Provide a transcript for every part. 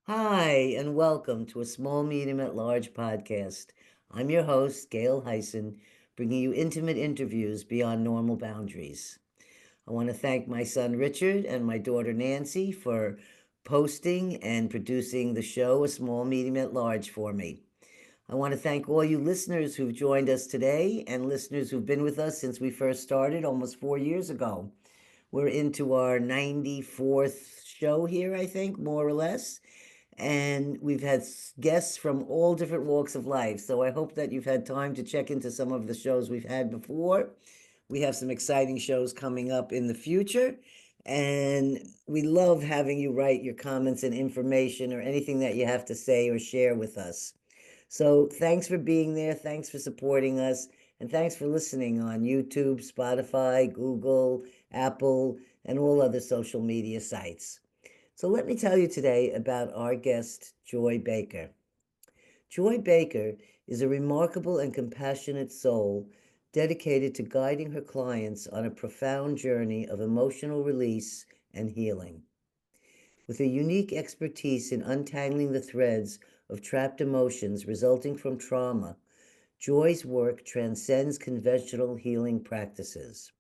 Hi, and welcome to a Small, Medium, at Large podcast. I'm your host, Gail Heisen, bringing you intimate interviews beyond normal boundaries. I want to thank my son Richard and my daughter Nancy for posting and producing the show, A Small, Medium, at Large, for me. I want to thank all you listeners who've joined us today and listeners who've been with us since we first started almost 4 years ago. We're into our 94th show here, I think, more or less, and we've had guests from all different walks of life. So I hope that you've had time to check into some of the shows we've had before. We have some exciting shows coming up in the future, and we love having you write your comments and information or anything that you have to say or share with us. So thanks for being there. Thanks for supporting us. And thanks for listening on YouTube, Spotify, Google, Apple, and all other social media sites. So let me tell you today about our guest, Joy Baker. Joy Baker is a remarkable and compassionate soul dedicated to guiding her clients on a profound journey of emotional release and healing. With a unique expertise in untangling the threads of trapped emotions resulting from trauma, Joy's work transcends conventional healing practices.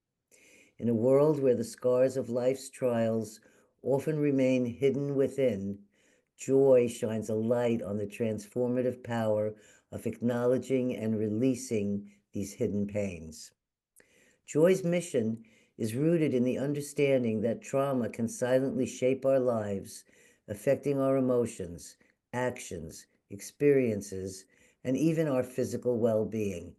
In a world where the scars of life's trials often remain hidden within, Joy shines a light on the transformative power of acknowledging and releasing these hidden pains. Joy's mission is rooted in the understanding that trauma can silently shape our lives, affecting our emotions, actions, experiences, and even our physical well being.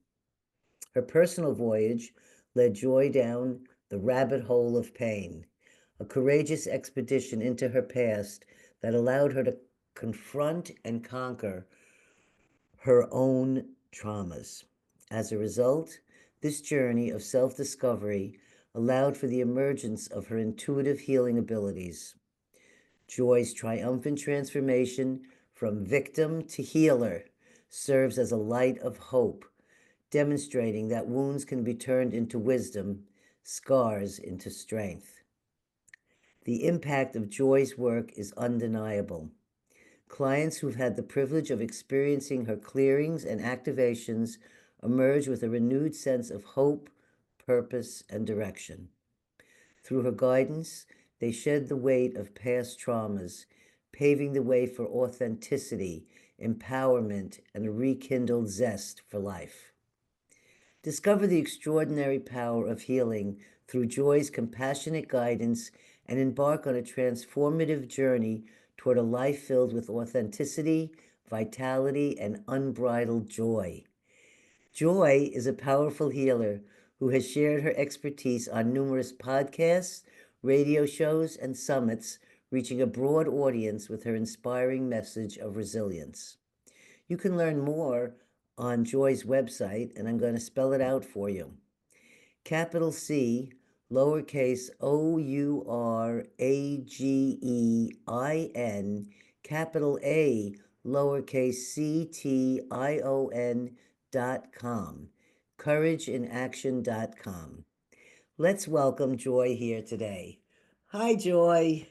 Her personal voyage led Joy down the rabbit hole of pain, a courageous expedition into her past that allowed her to confront and conquer her own traumas. As a result, this journey of self discovery allowed for the emergence of her intuitive healing abilities. Joy's triumphant transformation from victim to healer serves as a light of hope, demonstrating that wounds can be turned into wisdom, scars into strength. The impact of Joy's work is undeniable. Clients who've had the privilege of experiencing her clearings and activations emerge with a renewed sense of hope, purpose, and direction. Through her guidance, they shed the weight of past traumas, paving the way for authenticity, empowerment, and a rekindled zest for life. Discover the extraordinary power of healing through Joy's compassionate guidance and embark on a transformative journey toward a life filled with authenticity, vitality, and unbridled joy. Joy is a powerful healer who has shared her expertise on numerous podcasts, radio shows, and summits, reaching a broad audience with her inspiring message of resilience. You can learn more on Joy's website, and I'm going to spell it out for you. Capital C, lowercase OURAGEIN, capital A, lowercase CTION.com, courageinaction.com. Let's welcome Joy here today. Hi, Joy.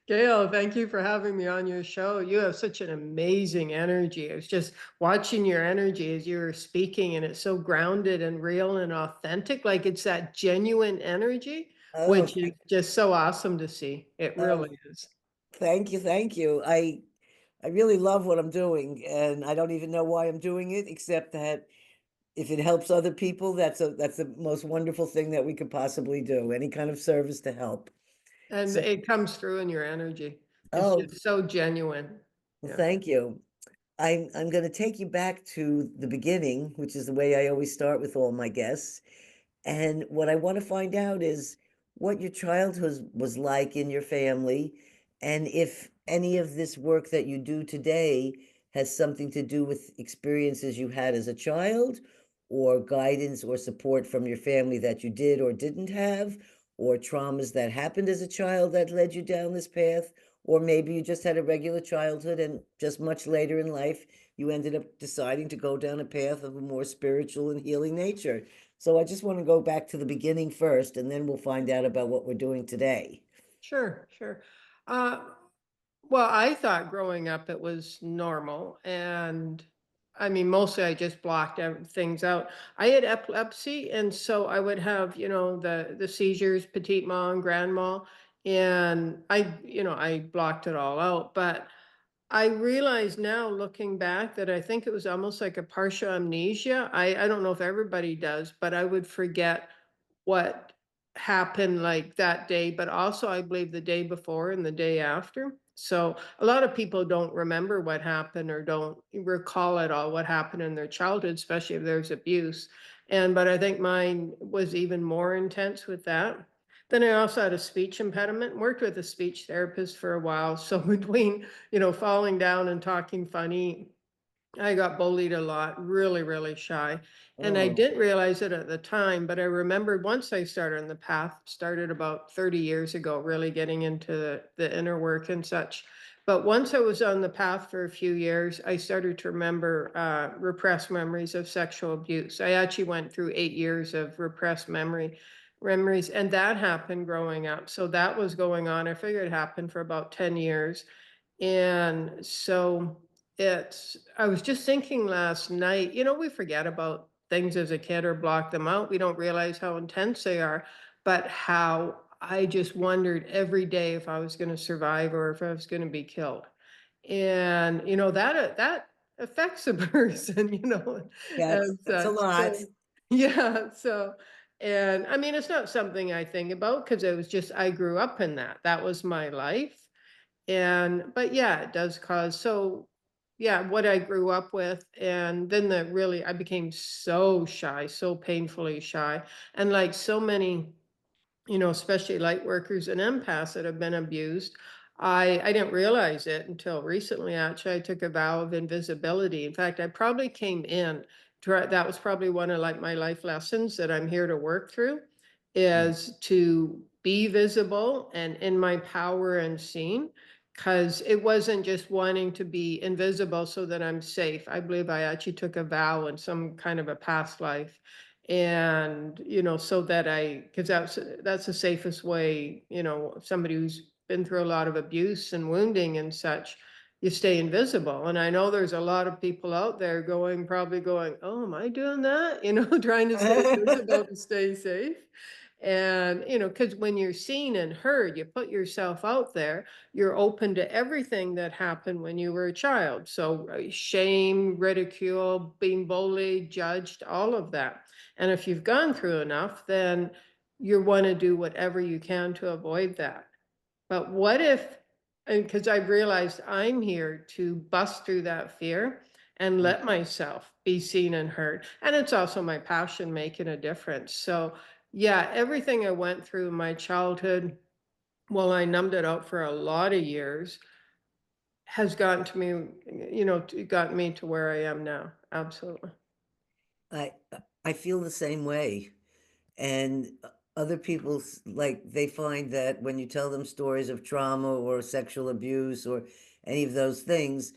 Gail, thank you for having me on your show. You have such an amazing energy. I was just watching your energy as you were speaking, and it's so grounded and real and authentic. Like it's that genuine energy, Oh, which is just so awesome to see. It oh, really is. thank you, thank you. I really love what I'm doing, and I don't even know why I'm doing it, except that if it helps other people, that's the most wonderful thing that we could possibly do. Any kind of service to help. And So, it comes through in your energy. It's oh, just so genuine. well, Yeah. thank you. I'm going to take you back to the beginning, which is the way I always start with all my guests. And what I want to find out is what your childhood was like in your family, and if any of this work that you do today has something to do with experiences you had as a child, or guidance or support from your family that you did or didn't have, or traumas that happened as a child that led you down this path, or maybe you just had a regular childhood and just much later in life you ended up deciding to go down a path of a more spiritual and healing nature. So I just want to go back to the beginning first, and then we'll find out about what we're doing today. Sure, sure. Uh, Well, I thought growing up it was normal, and I mean, mostly I just blocked things out. I had epilepsy, and so I would have, the seizures, petit mal and grand mal, and I blocked it all out. But I realize now, looking back, that I think it was almost like a partial amnesia. I don't know if everybody does, but I would forget what happened like that day, but also I believe the day before and the day after. So a lot of people don't remember what happened or don't recall at all what happened in their childhood, especially if there's abuse. But I think mine was even more intense with that. Then I also had a speech impediment, worked with a speech therapist for a while. So between, falling down and talking funny, I got bullied a lot, really, really shy. And I Oh, didn't realize it at the time, but I remembered once I started on the path, started about 30 years ago, really getting into the inner work and such. But once I was on the path for a few years, I started to remember repressed memories of sexual abuse. I actually went through 8 years of repressed memories, and that happened growing up. So that was going on. I figured it happened for about 10 years. And so I was just thinking last night, we forget about things as a kid or block them out. We don't realize how intense they are, but how I just wondered every day if I was going to survive or if I was going to be killed. And, that affects a person, and that's a such. lot. So, yeah. So, and I mean, it's not something I think about because it was just, I grew up in that. That was my life. But yeah, it does cause so yeah, what I grew up with, and then I became so shy, so painfully shy. And like so many, especially light workers and empaths that have been abused. I didn't realize it until recently. Actually, I took a vow of invisibility. In fact, I probably came in. That was probably one of like my life lessons that I'm here to work through, Mm. is to be visible and in my power and seen. Because it wasn't just wanting to be invisible so that I'm safe. I believe I actually took a vow in some kind of a past life, and so that I because that's the safest way, somebody who's been through a lot of abuse and wounding and such, you stay invisible. And I know there's a lot of people out there probably going, oh, am I doing that, trying to stay invisible to stay safe. And because when you're seen and heard, you put yourself out there, you're open to everything that happened when you were a child. So shame, ridicule, being bullied, judged, all of that. And if you've gone through enough, then you want to do whatever you can to avoid that. But what if, and because I've realized I'm here to bust through that fear and let myself be seen and heard. And it's also my passion making a difference. So, yeah, everything I went through in my childhood, while I numbed it out for a lot of years, has gotten to me, gotten me to where I am now. Absolutely. I I feel the same way. And other people like they find that when you tell them stories of trauma or sexual abuse or any of those things,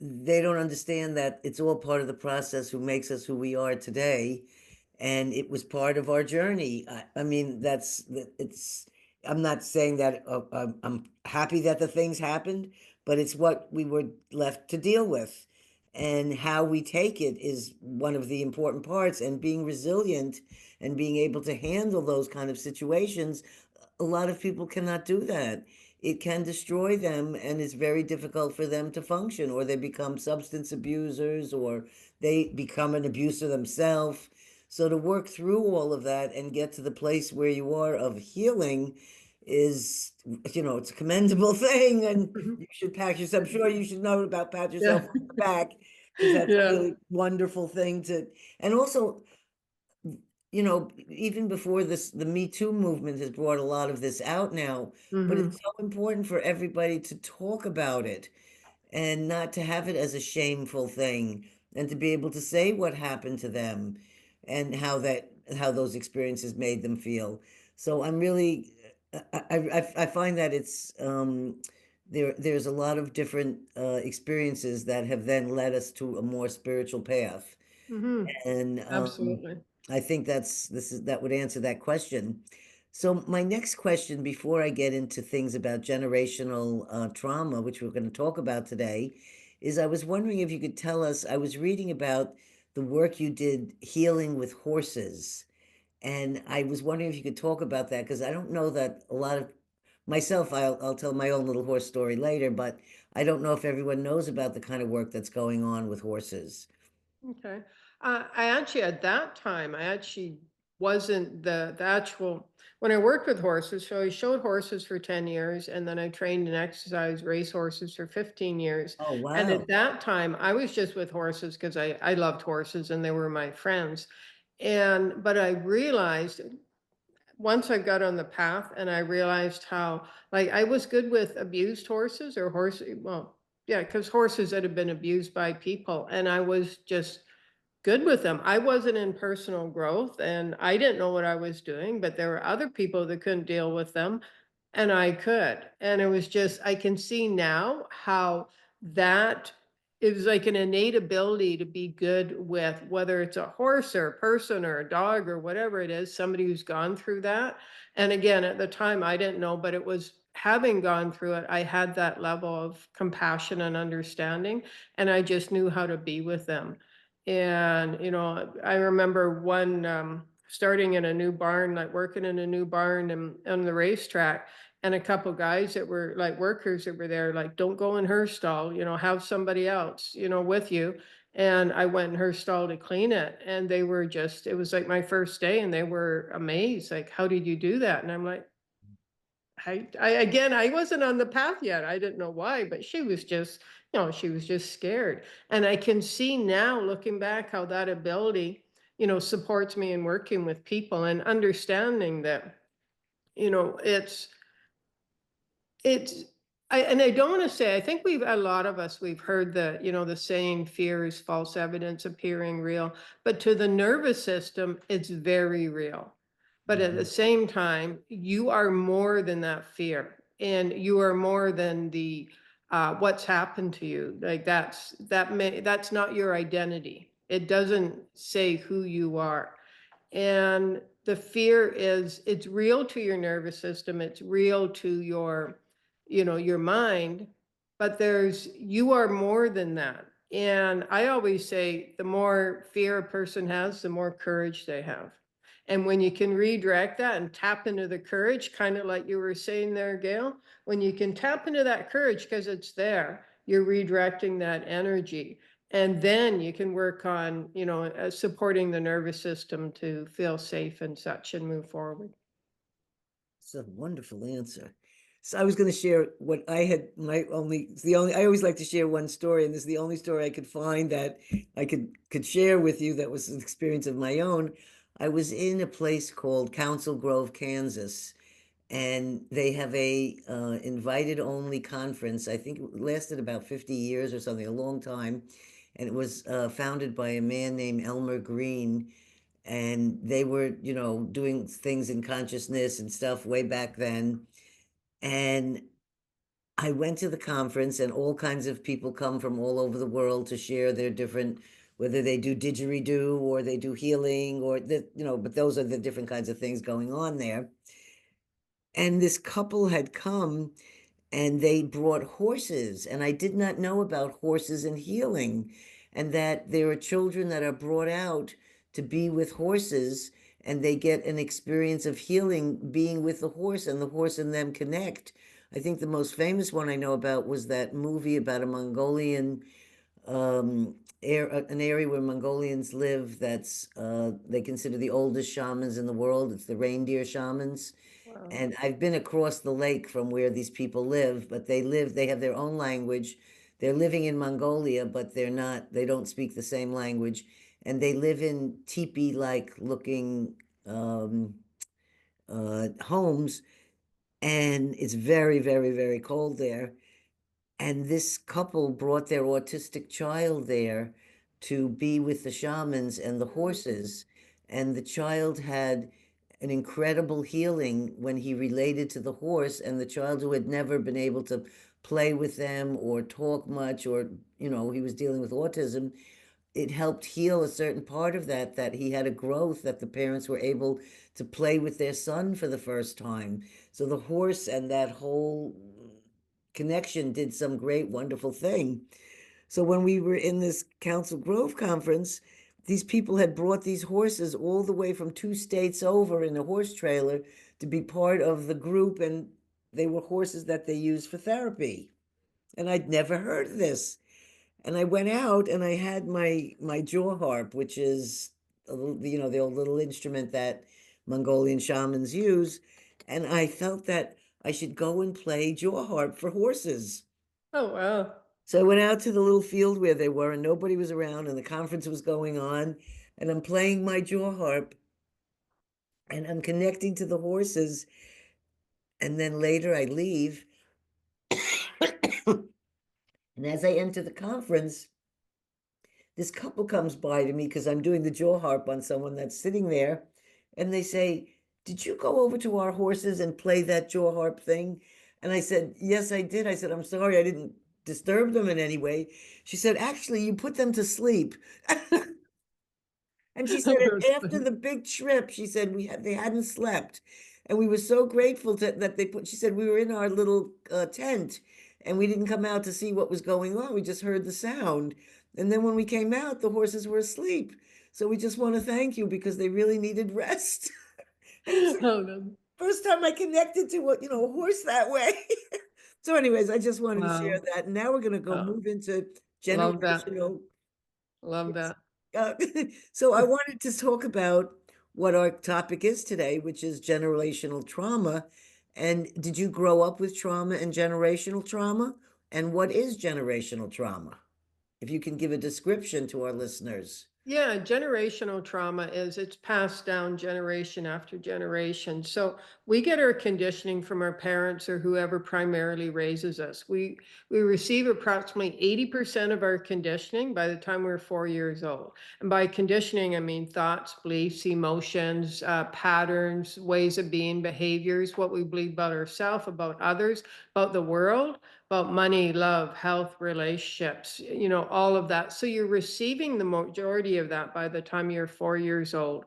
they don't understand that it's all part of the process who makes us who we are today, and it was part of our journey. I mean, it's. I'm not saying that I'm happy that the things happened, but it's what we were left to deal with, and how we take it is one of the important parts. And being resilient and being able to handle those kind of situations, a lot of people cannot do that. It can destroy them, and it's very difficult for them to function, or they become substance abusers, or they become an abuser themselves. So to work through all of that and get to the place where you are of healing is, it's a commendable thing, and you should pat yourself. I'm sure you should know about pat yourself Yeah. on the back, because that's a Yeah. really wonderful thing to. And also, even before this, the Me Too movement has brought a lot of this out now, but it's Hmm. so important for everybody to talk about it and not to have it as a shameful thing, and to be able to say what happened to them and how those experiences made them feel. So I'm really, I find that there's a lot of different experiences that have then led us to a more spiritual path. Hmm. And Absolutely. I think that would answer that question. So, my next question before I get into things about generational trauma, which we're going to talk about today, is I was wondering if you could tell us. I was reading about the work you did healing with horses, and I was wondering if you could talk about that because I don't know that a lot of myself, I'll tell my own little horse story later, but I don't know if everyone knows about the kind of work that's going on with horses. Okay. I actually, at that time, I actually wasn't the actual, when I worked with horses, so I showed horses for 10 years, and then I trained and exercised race horses for 15 years. Oh, And wow. at that time, I was just with horses because I loved horses and they were my friends. But I realized once I got on the path and I realized how, like, I was good with abused horses or well, yeah, because horses that have been abused by people. And I was just good with them. I wasn't in personal growth and I didn't know what I was doing, but there were other people that couldn't deal with them and I could. And it was just, I can see now how that it was like an innate ability to be good with whether it's a horse or a person or a dog or whatever it is, somebody who's gone through that. And again, at the time, I didn't know, but it was having gone through it, I had that level of compassion and understanding, and I just knew how to be with them. And, I remember starting in a new barn, like working in a new barn and on the racetrack, and a couple guys that were like workers that were there, like, don't go in her stall, have somebody else, with you. And I went in her stall to clean it. And they were just, it was like my first day and they were amazed, like, how did you do that? And I'm like, again, I wasn't on the path yet. I didn't know why, but she was just scared. And I can see now, looking back, how that ability, supports me in working with people and understanding that, you know, it's it's I don't want to say, I think a lot of us, we've heard the saying, fear is false evidence appearing real, but to the nervous system, it's very real. But at the Mhm. same time, you are more than that fear, and you are more than the what's happened to you. Like that's not your identity. It doesn't say who you are. And the fear is, it's real to your nervous system, it's real to your mind, but you are more than that. And I always say the more fear a person has, the more courage they have. And when you can redirect that and tap into the courage, kind of like you were saying there, Gail, when you can tap into that courage because it's there, you're redirecting that energy. And then you can work on, supporting the nervous system to feel safe and such and move forward. It's a wonderful answer. So I was going to share what I had my only it's the only I always like to share one story, and this is the only story I could find that I could share with you that was an experience of my own. I was in a place called Council Grove, Kansas, and they have a invited only conference. I think it lasted about 50 years or something, a long time, and it was founded by a man named Elmer Green, and they were doing things in consciousness and stuff way back then. And I went to the conference, and all kinds of people come from all over the world to share their different, whether they do didgeridoo or they do healing or but those are the different kinds of things going on there. And this couple had come and they brought horses, and I did not know about horses and healing, and that there are children that are brought out to be with horses, and they get an experience of healing being with the horse, and the horse and them connect. I think the most famous one I know about was that movie about a Mongolian an area where Mongolians live that's they consider the oldest shamans in the world. It's the reindeer shamans. Wow. And I've been across the lake from where these people live, but they have their own language. They're living in Mongolia, but they don't speak the same language. And they live in teepee-like looking homes, and it's very, very, very cold there. And this couple brought their autistic child there to be with the shamans and the horses. And the child had an incredible healing when he related to the horse. And the child, who had never been able to play with them or talk much, or, he was dealing with autism, it helped heal a certain part of that, that he had a growth, that the parents were able to play with their son for the first time. So the horse and that whole connection did some great, wonderful thing. So when we were in this Council Grove conference, these people had brought these horses all the way from 2 states over in a horse trailer to be part of the group, and they were horses that they used for therapy. And I'd never heard of this. And I went out and I had my jaw harp, which is the old little instrument that Mongolian shamans use, and I felt that I should go and play jaw harp for horses. Oh, wow. So I went out to the little field where they were, and nobody was around, and the conference was going on, and I'm playing my jaw harp, and I'm connecting to the horses, and then later I leave, and as I enter the conference, this couple comes by to me because I'm doing the jaw harp on someone that's sitting there, and they say, "Did you go over to our horses and play that jaw harp thing?" And I said, "Yes, I did." I said, "I'm sorry, I didn't disturb them in any way." She said, "Actually, you put them to sleep." And she said, That's and after funny. the big trip, she said they hadn't slept, and we were so grateful that they put. She said we were in our little tent, and we didn't come out to see what was going on. We just heard the sound, and then when we came out, the horses were asleep. So we just want to thank you because they really needed rest. And it's like Oh, no. first time I connected to a horse that way. So, anyways, I just wanted to share Wow. that. And now we're going to go Oh, move into love that. generational. Love Yes. that. Uh, so I wanted to talk about what our topic is today, which is generational trauma. And did you grow up with trauma and generational trauma? And what is generational trauma? If you can give a description to our listeners. Yeah, generational trauma is it's passed down generation after generation. So we get our conditioning from our parents or whoever primarily raises us. We receive approximately 80% of our conditioning by the time we're 4 years old. And by conditioning, I mean thoughts, beliefs, emotions, patterns, ways of being, behaviors, what we believe about ourselves, about others, about the world, about money, love, health, relationships, all of that. So you're receiving the majority of that by the time you're 4 years old,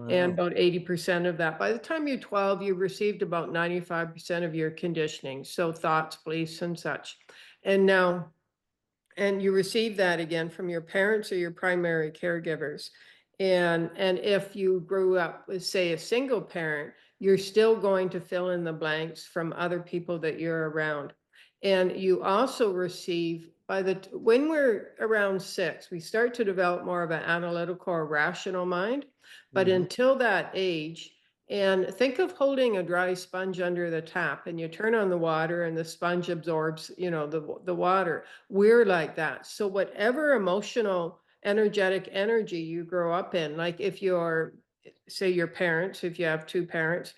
and Wow. about 80% of that. By the time you're 12, you've received about 95% of your conditioning. So thoughts, beliefs, and such. And now, and you receive that again from your parents or your primary caregivers. And if you grew up with, say, a single parent, you're still going to fill in the blanks from other people that you're around. And you also receive when we're around 6, we start to develop more of an analytical or rational mind. But Mhm. until that age, and think of holding a dry sponge under the tap, and you turn on the water and the sponge absorbs, the water. We're like that. So whatever emotional, energetic energy you grow up in, like if you're, say, your parents, if you have two parents,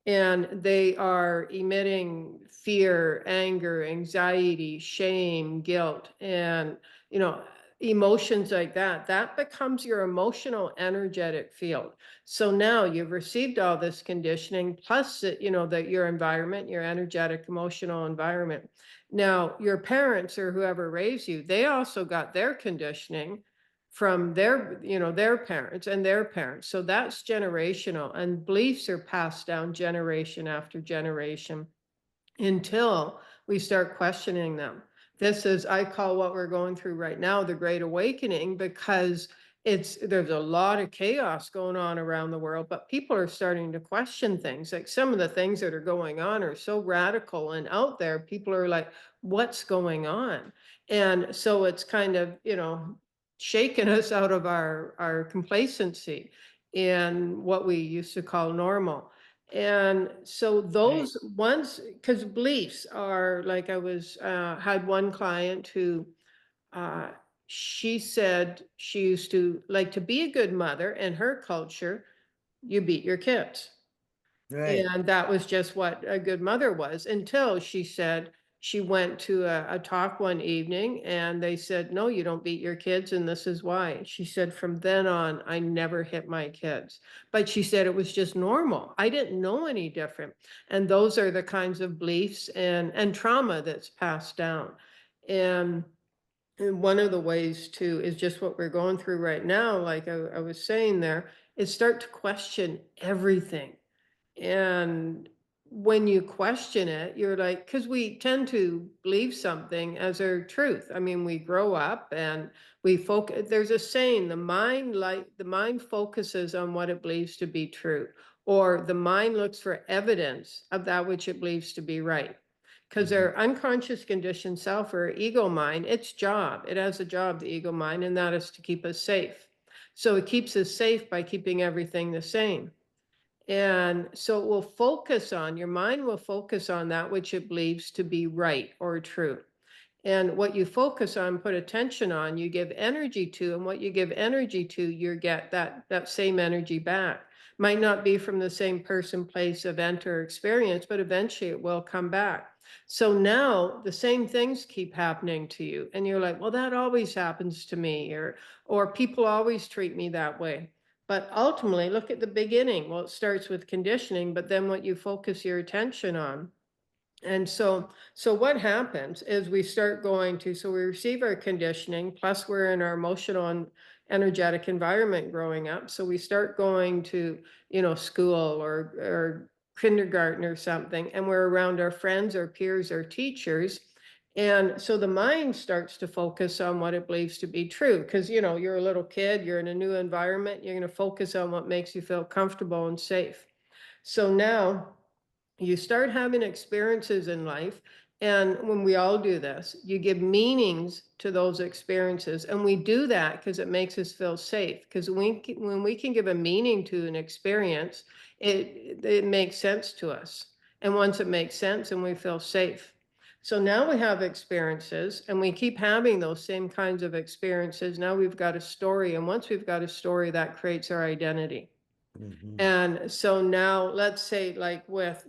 and they are emitting fear, anger, anxiety, shame, guilt, and, you know, emotions like that, that becomes your emotional energetic field. So now you've received all this conditioning, plus, that your environment, your energetic, emotional environment. Now, your parents or whoever raised you, they also got their conditioning from their parents and their parents. So that's generational, and beliefs are passed down generation after generation until we start questioning them. This is, I call what we're going through right now the Great Awakening, because there's a lot of chaos going on around the world, but people are starting to question things. Like some of the things that are going on are so radical and out there, people are like, what's going on? And so it's kind of, shaking us out of our complacency in what we used to call normal. And so Right. those ones, because beliefs are like, I was had one client who uh, she said she used to like to be a good mother. In her culture, you beat your kids. Right. And that was just what a good mother was, until she said she went to a talk one evening and they said, no, you don't beat your kids. And this is why. She said, from then on, I never hit my kids. But she said it was just normal. I didn't know any different. And those are the kinds of beliefs and trauma that's passed down. And And one of the ways too is just what we're going through right now, like I was saying there, is start to question everything. And when you question it, you're like, because we tend to believe something as our truth. I mean, we grow up and we focus. There's a saying: the mind focuses on what it believes to be true, or the mind looks for evidence of that which it believes to be right. Because Mhm. our unconscious conditioned self or ego mind, it has a job, the ego mind, and that is to keep us safe. So it keeps us safe by keeping everything the same. And so it will focus on, your mind will focus on that which it believes to be right or true. And what you focus on, put attention on, you give energy to, and what you give energy to, you get that same energy back. Might not be from the same person, place, event, or experience, but eventually it will come back. So now the same things keep happening to you, and you're like, well, that always happens to me, or people always treat me that way. But ultimately, look at the beginning. Well, it starts with conditioning, but then what you focus your attention on. And so what happens is we start going to, so we receive our conditioning, plus we're in our emotional and energetic environment growing up. So we start going to, school or kindergarten or something, and we're around our friends, our peers, our teachers. And so the mind starts to focus on what it believes to be true. Because, you're a little kid, you're in a new environment, you're going to focus on what makes you feel comfortable and safe. So now you start having experiences in life, and when we all do this, you give meanings to those experiences, and we do that because it makes us feel safe. Because when we can give a meaning to an experience, it makes sense to us, and once it makes sense, and we feel safe. So now we have experiences, and we keep having those same kinds of experiences. Now we've got a story, and once we've got a story, that creates our identity. Mhm. And so now let's say, like, with,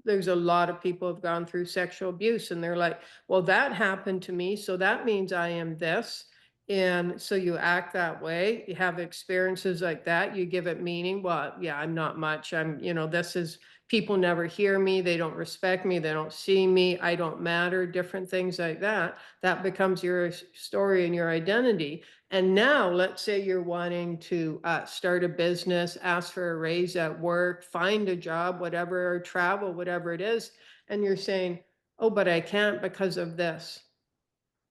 there's a lot of people who've gone through sexual abuse, and they're like, well, that happened to me, so that means I am this. And so you act that way, you have experiences like that, you give it meaning. Well, yeah, I'm not much. This is, people never hear me, they don't respect me, they don't see me, I don't matter, different things like that. That becomes your story and your identity. And now, let's say you're wanting to start a business, ask for a raise at work, find a job, whatever, or travel, whatever it is. And you're saying, oh, but I can't because of this.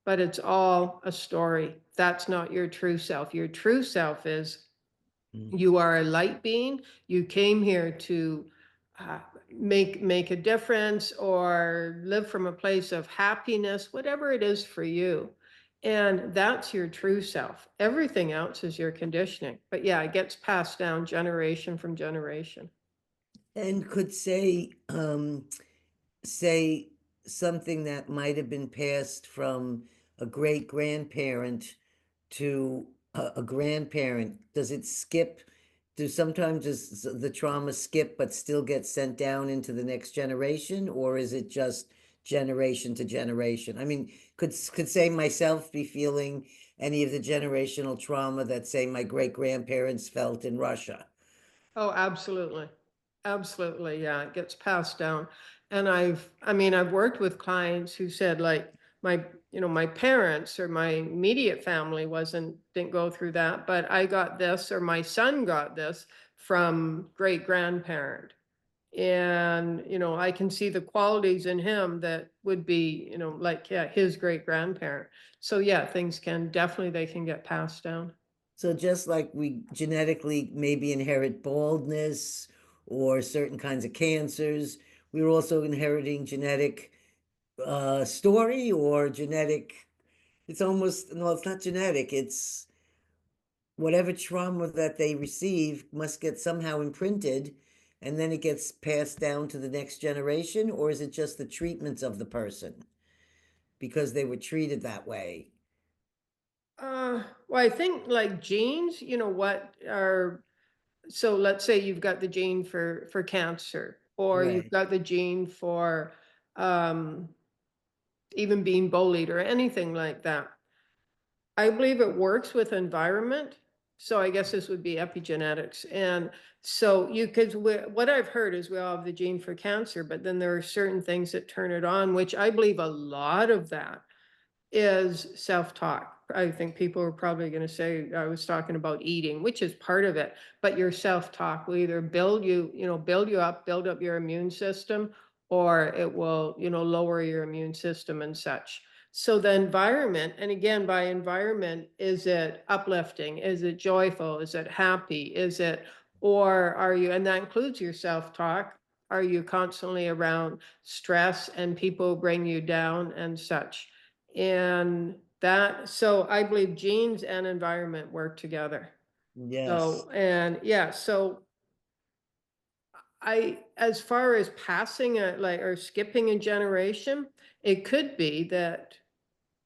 But it's all a story. That's not your true self. Your true self is, Mhm. you are a light being. You came here to uh, make a difference or live from a place of happiness, whatever it is for you. And that's your true self. Everything else is your conditioning. But yeah, it gets passed down generation from generation. And could say something that might have been passed from a great grandparent to a grandparent, does it skip? Do sometimes does the trauma skip but still get sent down into the next generation, or is it just generation to generation? I mean, could say myself be feeling any of the generational trauma that say my great grandparents felt in Russia? Oh, absolutely. Absolutely. Yeah, it gets passed down. And I've worked with clients who said, like, my parents or my immediate family didn't go through that, but I got this, or my son got this from great grandparent. And, I can see the qualities in him that would be, like, yeah, his great grandparent. So yeah, things they can get passed down. So just like we genetically maybe inherit baldness or certain kinds of cancers, we're also inheriting genetic story or genetic. It's almost, no, it's not genetic. It's whatever trauma that they receive must get somehow imprinted, and then it gets passed down to the next generation, or is it just the treatments of the person because they were treated that way? Well, I think, like, genes, what are, so let's say you've got the gene for cancer, or you've Right. got the gene for um, even being bullied or anything like that. I believe it works with environment. So I guess this would be epigenetics. And so what I've heard is we all have the gene for cancer, but then there are certain things that turn it on, which I believe a lot of that is self-talk. I think people are probably going to say I was talking about eating, which is part of it, but your self-talk will either build you up, build up your immune system, or it will, lower your immune system and such. So the environment, and again, by environment, is it uplifting? Is it joyful? Is it happy? Or are you, and that includes your self-talk, are you constantly around stress and people bring you down and such? And that, so I believe genes and environment work together. Yes. So, and yeah, so as far as passing a, like, or skipping a generation, it could be that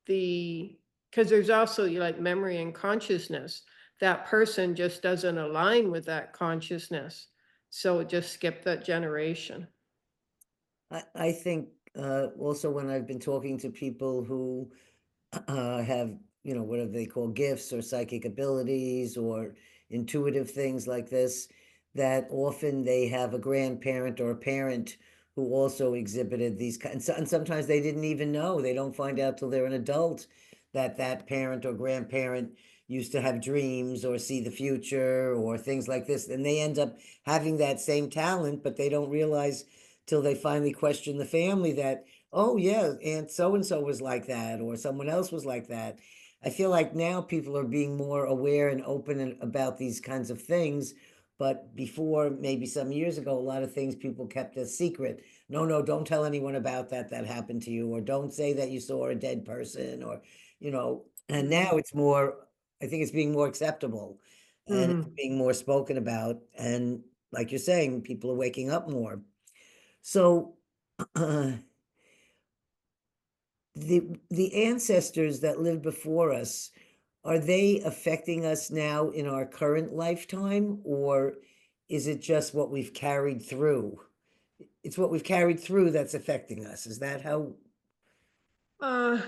the, because there's also like memory and consciousness. That person just doesn't align with that consciousness. So it just skipped that generation. I think also when I've been talking to people who have, whatever they call gifts or psychic abilities or intuitive things like this, that often they have a grandparent or a parent who also exhibited these kinds, and sometimes they didn't even know. They don't find out till they're an adult that that parent or grandparent used to have dreams or see the future or things like this. And they end up having that same talent, but they don't realize till they finally question the family that, oh yeah, Aunt so and so was like that, or someone else was like that. I feel like now people are being more aware and open about these kinds of things. But before, maybe some years ago, a lot of things people kept a secret. No, no, don't tell anyone about that that happened to you, or don't say that you saw a dead person, or, and now Mhm. it's more, I think it's being more acceptable and it's Mhm. being more spoken about. And like you're saying, people are waking up more. So, the ancestors that lived before us, are they affecting us now in our current lifetime, or is it just what we've carried through? It's what we've carried through that's affecting us. Is that how? Uh,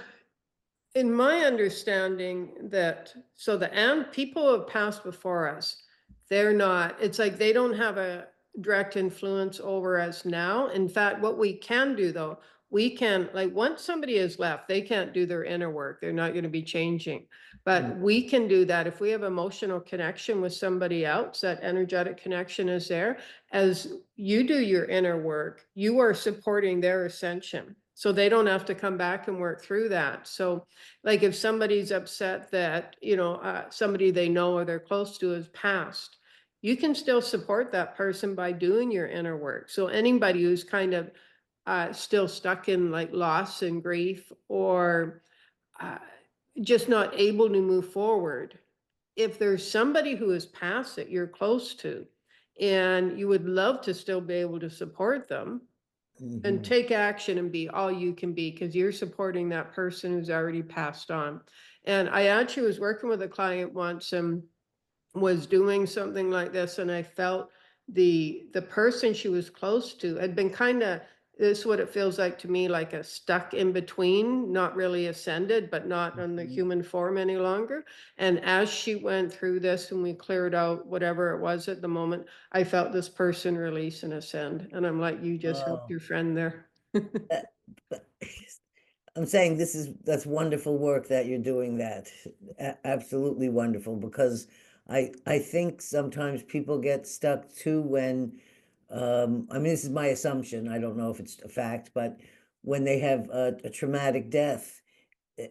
in my understanding that, so the and people who have passed before us, they're not, it's like they don't have a direct influence over us now. In fact, what we can do though, we can, like, once somebody has left, they can't do their inner work. They're not going to be changing. Mm, But we can do that if we have emotional connection with somebody else, that energetic connection is there. As you do your inner work, you are supporting their ascension. So they don't have to come back and work through that. So like if somebody's upset that, somebody they know or they're close to has passed, you can still support that person by doing your inner work. So anybody who's kind of still stuck in like loss and grief, or uh, just not able to move forward, if there's somebody who has passed that you're close to and you would love to still be able to support them, and mhm. take action and be all you can be, because you're supporting that person who's already passed on. And I actually was working with a client once and was doing something like this, and I felt the person she was close to had been kind of, this is what it feels like to me, like a stuck in between, not really ascended but not on the Mhm. human form any longer. And as she went through this and we cleared out whatever it was at the moment, I felt this person release and ascend, and I'm like, you just helped Oh, your friend there. that, but I'm saying that's wonderful work that you're doing that. Absolutely wonderful, because I think sometimes people get stuck too when I mean, this is my assumption. I don't know if it's a fact, but when they have a traumatic death,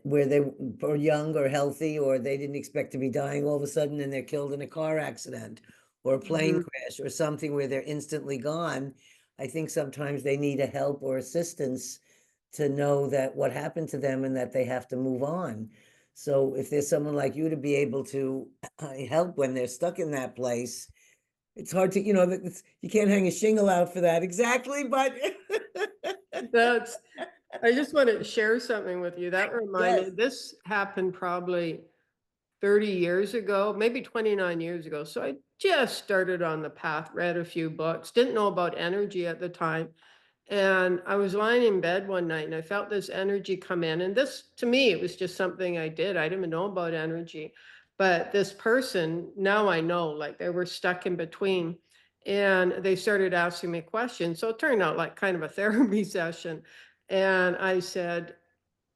where they were young or healthy, or they didn't expect to be dying all of a sudden and they're killed in a car accident or a plane Mhm. crash or something where they're instantly gone. I think sometimes they need a help or assistance to know that what happened to them and that they have to move on. So if there's someone like you to be able to help when they're stuck in that place, it's hard to, you can't hang a shingle out for that exactly, but That's, I just want to share something with you that yes. reminded, this happened probably 30 years ago, maybe 29 years ago. So I just started on the path, read a few books, didn't know about energy at the time. And I was lying in bed one night and I felt this energy come in. And this, to me, it was just something I did. I didn't even know about energy. But this person, now I know, like they were stuck in between. And they started asking me questions. So it turned out like kind of a therapy session. And I said,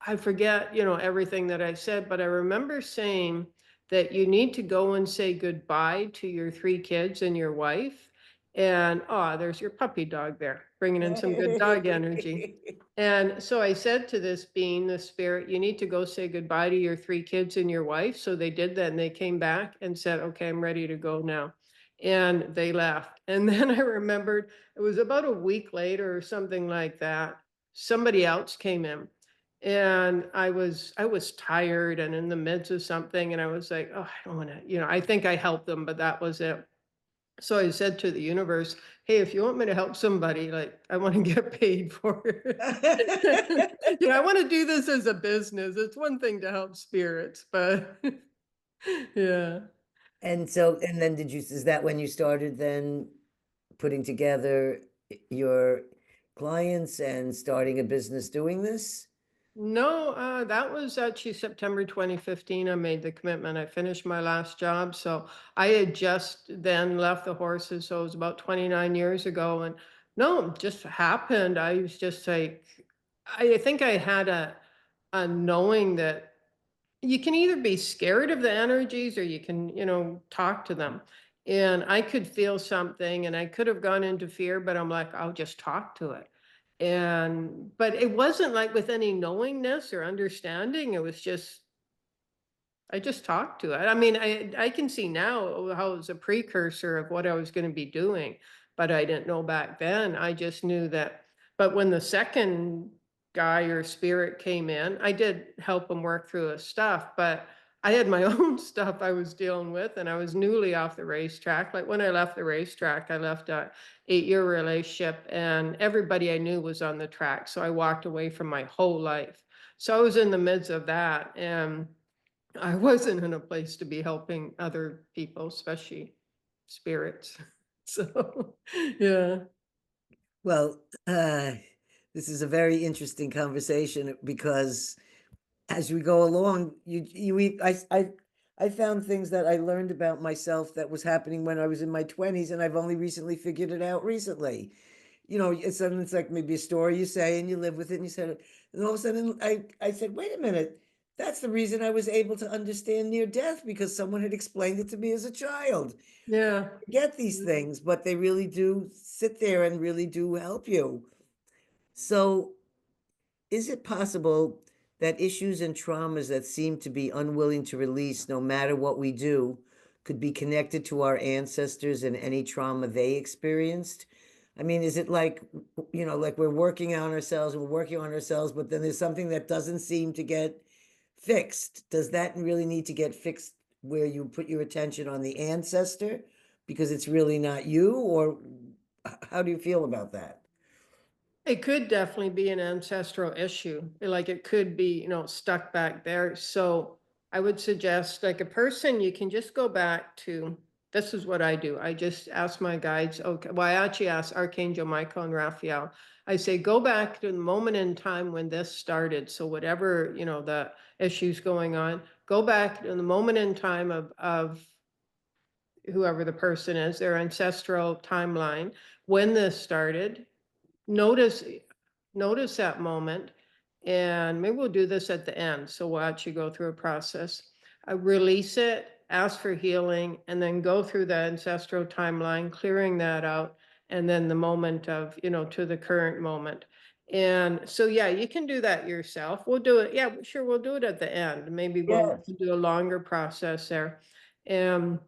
I forget, everything that I said, but I remember saying that you need to go and say goodbye to your 3 kids and your wife, and, there's your puppy dog there, bringing in some good dog energy. And so I said to this being, the spirit, "You need to go say goodbye to your 3 kids and your wife." So they did that, and they came back and said, "Okay, I'm ready to go now." And they left. And then I remembered it was about a week later or something like that, somebody else came in, and I was tired and in the midst of something, and I was like, "Oh, I don't wanna," I think I helped them, but that was it. So I said to the universe, "Hey, if you want me to help somebody, like, I wanna get paid for it." I wanna do this as a business. It's one thing to help spirits, but yeah. And so, and then is that when you started then putting together your clients and starting a business doing this? No, that was actually September 2015. I made the commitment. I finished my last job. So I had just then left the horses. So it was about 29 years ago. And no, it just happened. I was just like, I think I had a knowing that you can either be scared of the energies or you can, talk to them. And I could feel something and I could have gone into fear, but I'm like, I'll just talk to it. And but it wasn't like with any knowingness or understanding. It was just I just talked to it. I mean, I can see now how it was a precursor of what I was gonna be doing, but I didn't know back then. I just knew that but when the second guy or spirit came in, I did help him work through his stuff, but I had my own stuff I was dealing with, and I was newly off the racetrack. Like, when I left the racetrack, I left a 8-year relationship, and everybody I knew was on the track, so I walked away from my whole life. So I was in the midst of that, and I wasn't in a place to be helping other people, especially spirits. So, yeah. Well, this is a very interesting conversation because as we go along, I found things that I learned about myself that was happening when I was in my 20s, and I've only recently figured it out recently. It's like maybe a story you say and you live with it, and you said it, and all of a sudden I said, wait a minute, that's the reason I was able to understand near death because someone had explained it to me as a child. Yeah. Get these things, but they really do sit there and really do help you. So is it possible that issues and traumas that seem to be unwilling to release, no matter what we do, could be connected to our ancestors and any trauma they experienced? I mean, is it like, like we're working on ourselves, we're working on ourselves, but then there's something that doesn't seem to get fixed? Does that really need to get fixed where you put your attention on the ancestor because it's really not you? Or how do you feel about that? It could definitely be an ancestral issue. Like, it could be, stuck back there. So I would suggest, like, a person, you can just go back to this is what I do. I just ask my guides. Okay. Well, I actually ask Archangel Michael and Raphael. I say, go back to the moment in time when this started. So whatever, the issues going on, go back to the moment in time of whoever the person is, their ancestral timeline, when this started. Notice notice that moment, and maybe we'll do this at the end, so we'll actually go through a process. Release it, ask for healing, and then go through the ancestral timeline, clearing that out, and then the moment of, to the current moment. And so, yeah, you can do that yourself. We'll do it. Yeah, sure, we'll do it at the end. Maybe we'll Yes. do a longer process there. Um,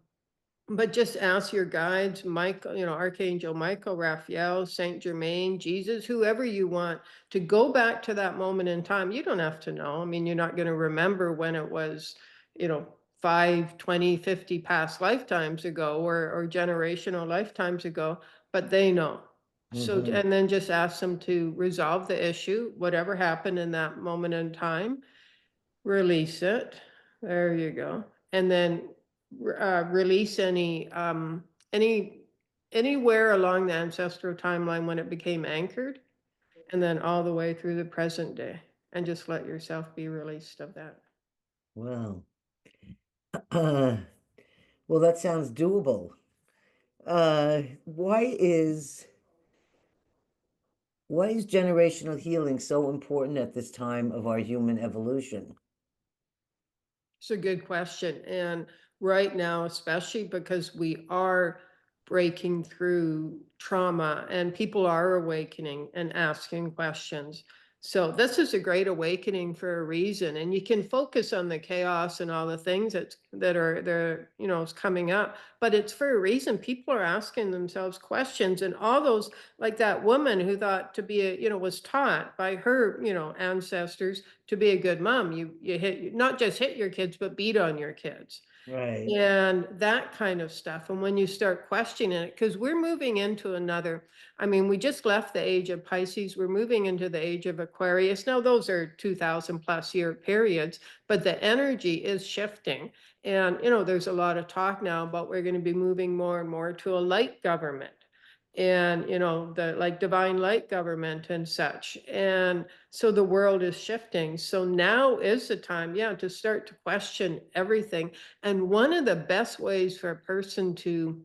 but just ask your guides, Michael, Archangel Michael, Raphael, Saint Germain, Jesus, whoever you want to go back to that moment in time. You don't have to know. I mean, you're not going to remember when it was, you know, 5, 20, 50 past lifetimes ago or generational lifetimes ago, but they know. So, Hmm. and then just ask them to resolve the issue, whatever happened in that moment in time. Release it. There you go. And then release any anywhere along the ancestral timeline when it became anchored, and then all the way through the present day, and just let yourself be released of that. Wow. Uh, well, that sounds doable. Why is Why is generational healing so important at this time of our human evolution? It's a good question. And right now, especially because we are breaking through trauma and people are awakening and asking questions. So this is a great awakening for a reason. And you can focus on the chaos and all the things that are there, is coming up. But it's for a reason. People are asking themselves questions. And all those, like that woman who thought to be was taught by her, ancestors to be a good mom, you hit, not just hit your kids, but beat on your kids Right. and that kind of stuff. And when you start questioning it, because we're moving into another, I mean, we just left the age of Pisces, we're moving into the age of Aquarius. Now, those are 2000 plus year periods, but the energy is shifting. And, there's a lot of talk now about we're going to be moving more and more to a light government and the like divine light government and such. And so the world is shifting, so now is the time, yeah, to start to question everything. And one of the best ways for a person to,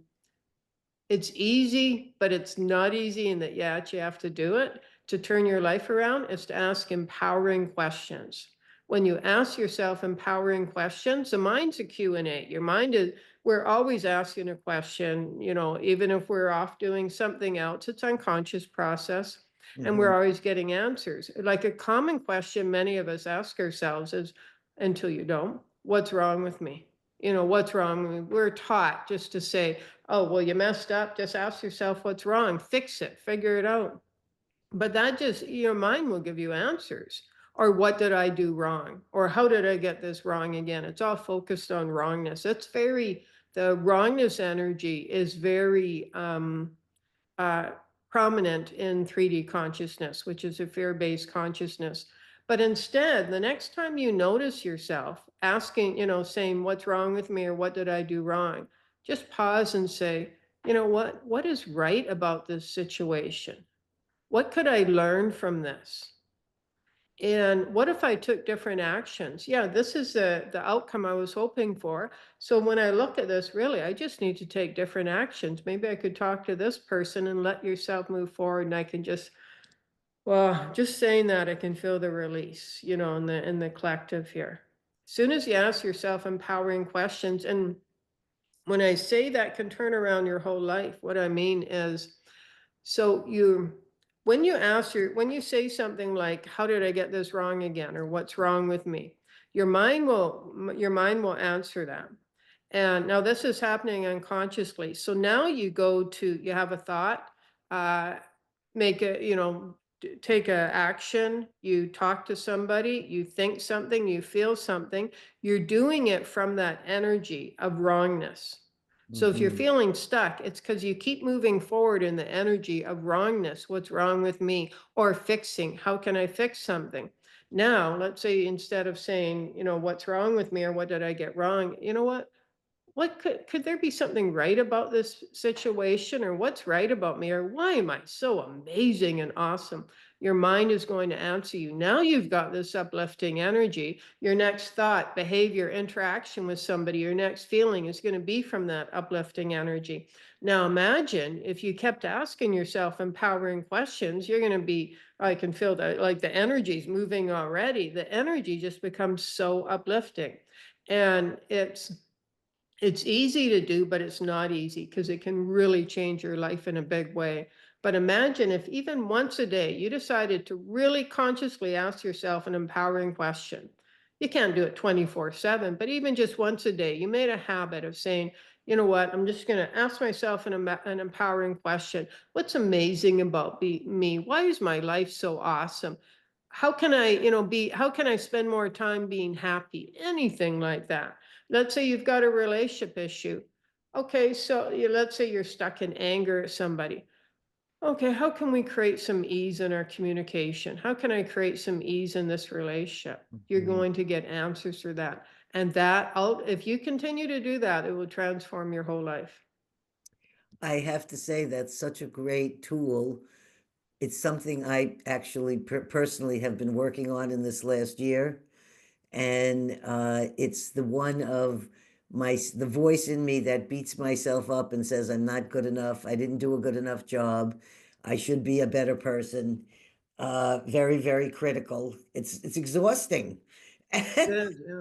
it's easy, but it's not easy in that you actually have to do it to turn your life around, is to ask empowering questions. When you ask yourself empowering questions, the mind's a Q&A. Your mind is, we're always asking a question, even if we're off doing something else, it's unconscious process. And we're Hmm. always getting answers. Like a common question many of us ask ourselves is, until you don't, what's wrong with me? What's wrong with me? We're taught just to say, oh, well, you messed up. Just ask yourself what's wrong. Fix it. Figure it out. But that just, your mind will give you answers. Or what did I do wrong? Or how did I get this wrong again? It's all focused on wrongness. The wrongness energy is very uh, prominent in 3D consciousness, which is a fear-based consciousness. But instead, the next time you notice yourself asking, saying, what's wrong with me or what did I do wrong? Just pause and say, what is right about this situation? What could I learn from this? And what if I took different actions? Yeah, this is the outcome I was hoping for. So when I look at this, really, I just need to take different actions. Maybe I could talk to this person and let yourself move forward. And I can just, well, just saying that, I can feel the release, in the collective here. As soon as you ask yourself empowering questions, and when I say that can turn around your whole life, what I mean is, so when you say something like, how did I get this wrong again? Or what's wrong with me? Your mind will answer that. And now this is happening unconsciously. So now you have a thought, uh, make a, take a action, you talk to somebody, you think something, you feel something, you're doing it from that energy of wrongness. So if you're Hmm. feeling stuck, it's because you keep moving forward in the energy of wrongness. What's wrong with me? Or fixing. How can I fix something? Now, let's say instead of saying, what's wrong with me or what did I get wrong? You know what could there be something right about this situation, or what's right about me, or why am I so amazing and awesome? Your mind is going to answer you. Now you've got this uplifting energy. Your next thought, behavior, interaction with somebody, your next feeling is going to be from that uplifting energy. Now imagine if you kept asking yourself empowering questions, you're going to be, I can feel that, like the energy's moving already. The energy just becomes so uplifting. And it's easy to do, but it's not easy because it can really change your life in a big way. But imagine if even once a day you decided to really consciously ask yourself an empowering question. You can't do it 24/7, but even just once a day, you made a habit of saying, you know what, I'm just going to ask myself an empowering question. What's amazing about me? Why is my life so awesome? How can I, how can I spend more time being happy? Anything like that. Let's say you've got a relationship issue. Okay, so let's say you're stuck in anger at somebody. Okay, how can we create some ease in our communication? How can I create some ease in this relationship? You're Hmm. going to get answers for that. And if you continue to do that, it will transform your whole life. I have to say that's such a great tool. It's something I actually personally have been working on in this last year. And it's the one of the voice in me that beats myself up and says I'm not good enough, I didn't do a good enough job, I should be a better person. Very, very critical. It's exhausting. Good, yeah.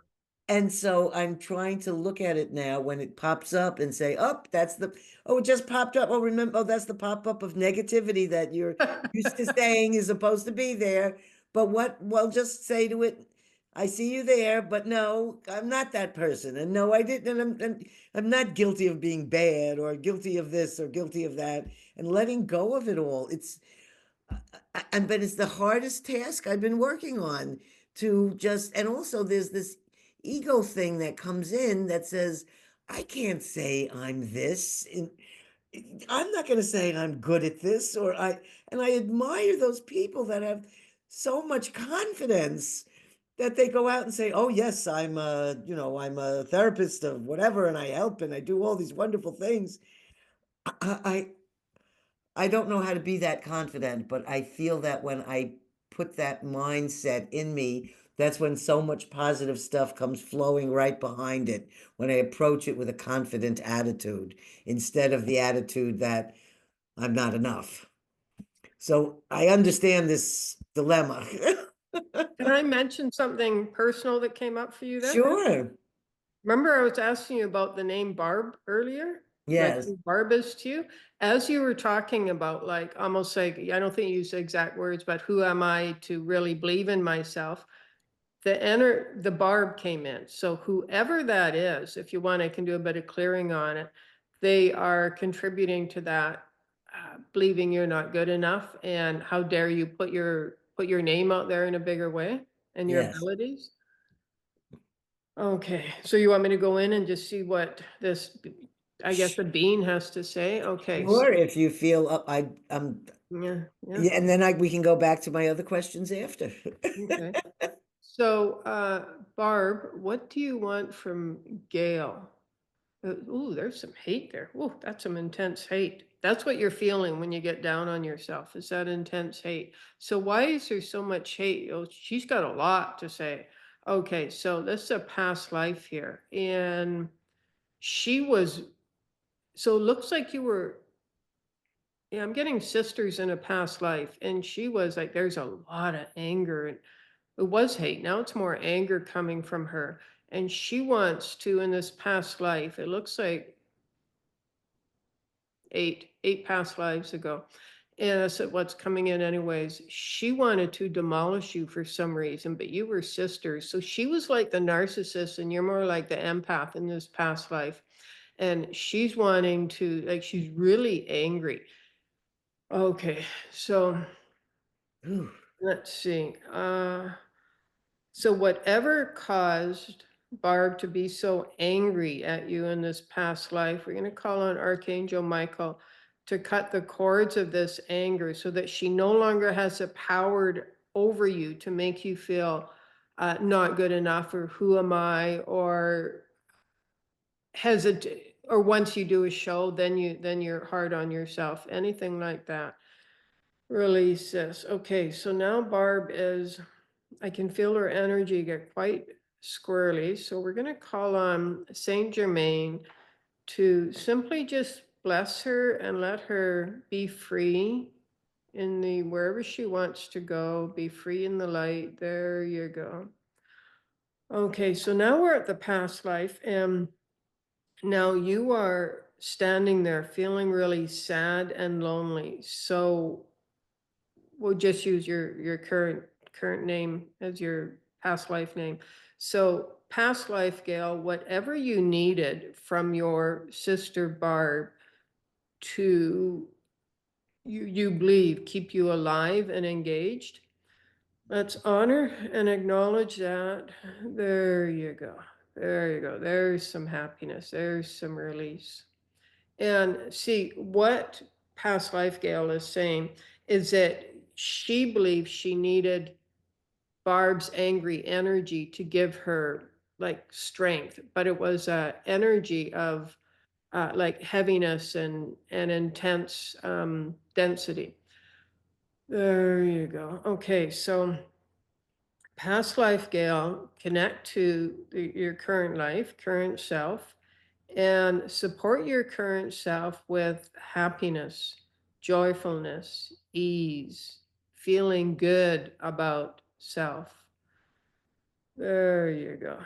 And so I'm trying to look at it now when it pops up and say, oh, it just popped up. Oh, remember, oh, that's the pop-up of negativity that you're used to saying is supposed to be there. But well, just say to it, I see you there, but no, I'm not that person. And no, I didn't. And I'm not guilty of being bad or guilty of this or guilty of that. And letting go of it all. But it's the hardest task I've been working on to just, and also there's this ego thing that comes in that says, I can't say I'm this. I'm not going to say I'm good at this, and I admire those people that have so much confidence that they go out and say, oh, yes, I'm a therapist of whatever, and I help and I do all these wonderful things. I, I don't know how to be that confident, but I feel that when I put that mindset in me, that's when so much positive stuff comes flowing right behind it. When I approach it with a confident attitude instead of the attitude that I'm not enough. So I understand this dilemma. Can I mention something personal that came up for you there? Sure. Remember I was asking you about the name Barb earlier? Like Yes. who Barb is to you? As you were talking about like almost like I don't think you used the exact words, but who am I to really believe in myself? The Barb came in. So whoever that is, if you want, I can do a bit of clearing on it. They are contributing to that, believing you're not good enough, and how dare you put your name out there in a bigger way and your Yes. abilities. Okay, so you want me to go in and just see what I guess the bean has to say? Okay, so Sure. If you feel yeah, yeah, yeah, and then we can go back to my other questions after. okay. So, Barb, what do you want from Gail? Ooh, there's some hate there. Ooh, that's some intense hate. That's what you're feeling when you get down on yourself, is that intense hate. So why is there so much hate? Oh, she's got a lot to say. Okay, so this is a past life here. And she was, so it looks like you were, yeah, I'm getting sisters in a past life. And she was like, there's a lot of anger. And it was hate. Now it's more anger coming from her. And she wants to, in this past life, it looks like eight past lives ago. And I said, what's coming in anyways? She wanted to demolish you for some reason, but you were sisters. So she was like the narcissist and you're more like the empath in this past life. And she's wanting to, like, she's really angry. Okay, so Ooh. let's see. So whatever caused Barb to be so angry at you in this past life, we're going to call on Archangel Michael to cut the cords of this anger so that she no longer has the power over you to make you feel not good enough or who am I or hesitate or once you do a show then you're hard on yourself, anything like that. Release this. Okay, so now Barb is, I can feel her energy get quite squirrely. So we're going to call on Saint Germain to simply just bless her and let her be free in the wherever she wants to go, be free in the light. There you go. Okay, so now we're at the past life, and now you are standing there feeling really sad and lonely. So we'll just use your current name as your past life name. So past life, Gail, whatever you needed from your sister Barb to you believe keep you alive and engaged. Let's honor and acknowledge that. There you go. There you go. There's some happiness. There's some release. And see, what past life Gail is saying is that she believes she needed Barb's angry energy to give her like strength, but it was a energy of like heaviness and intense density. There you go. Okay, so past life, Gail, connect to your current life, current self, and support your current self with happiness, joyfulness, ease, feeling good about self. There you go.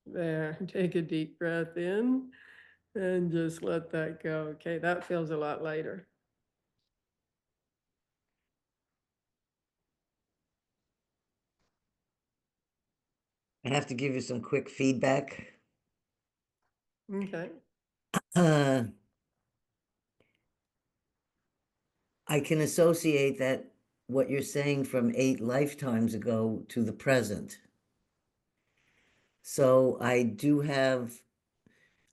There. Take a deep breath in and just let that go. Okay, that feels a lot lighter. I have to give you some quick feedback. Okay. Uh, I can associate that what you're saying from 8 lifetimes ago to the present. So I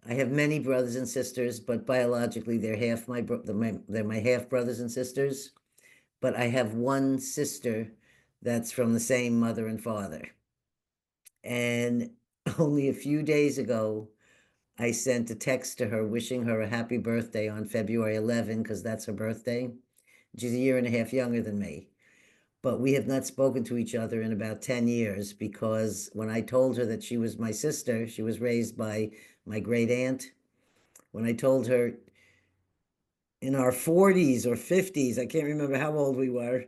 have many brothers and sisters, but biologically they're they're my half brothers and sisters. But I have one sister that's from the same mother and father. And only a few days ago, I sent a text to her wishing her a happy birthday on February 11, because that's her birthday. She's a year and a half younger than me. But we have not spoken to each other in about 10 years, because when I told her that she was my sister, she was raised by my great aunt. When I told her in our 40s or 50s, I can't remember how old we were,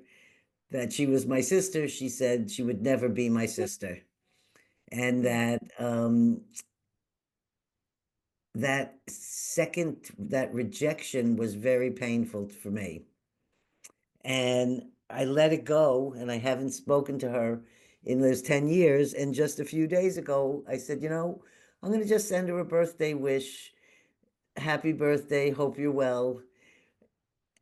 that she was my sister, she said she would never be my sister. And that rejection was very painful for me. And I let it go, and I haven't spoken to her in those 10 years. And just a few days ago, I said, I'm going to just send her a birthday wish. Happy birthday. Hope you're well.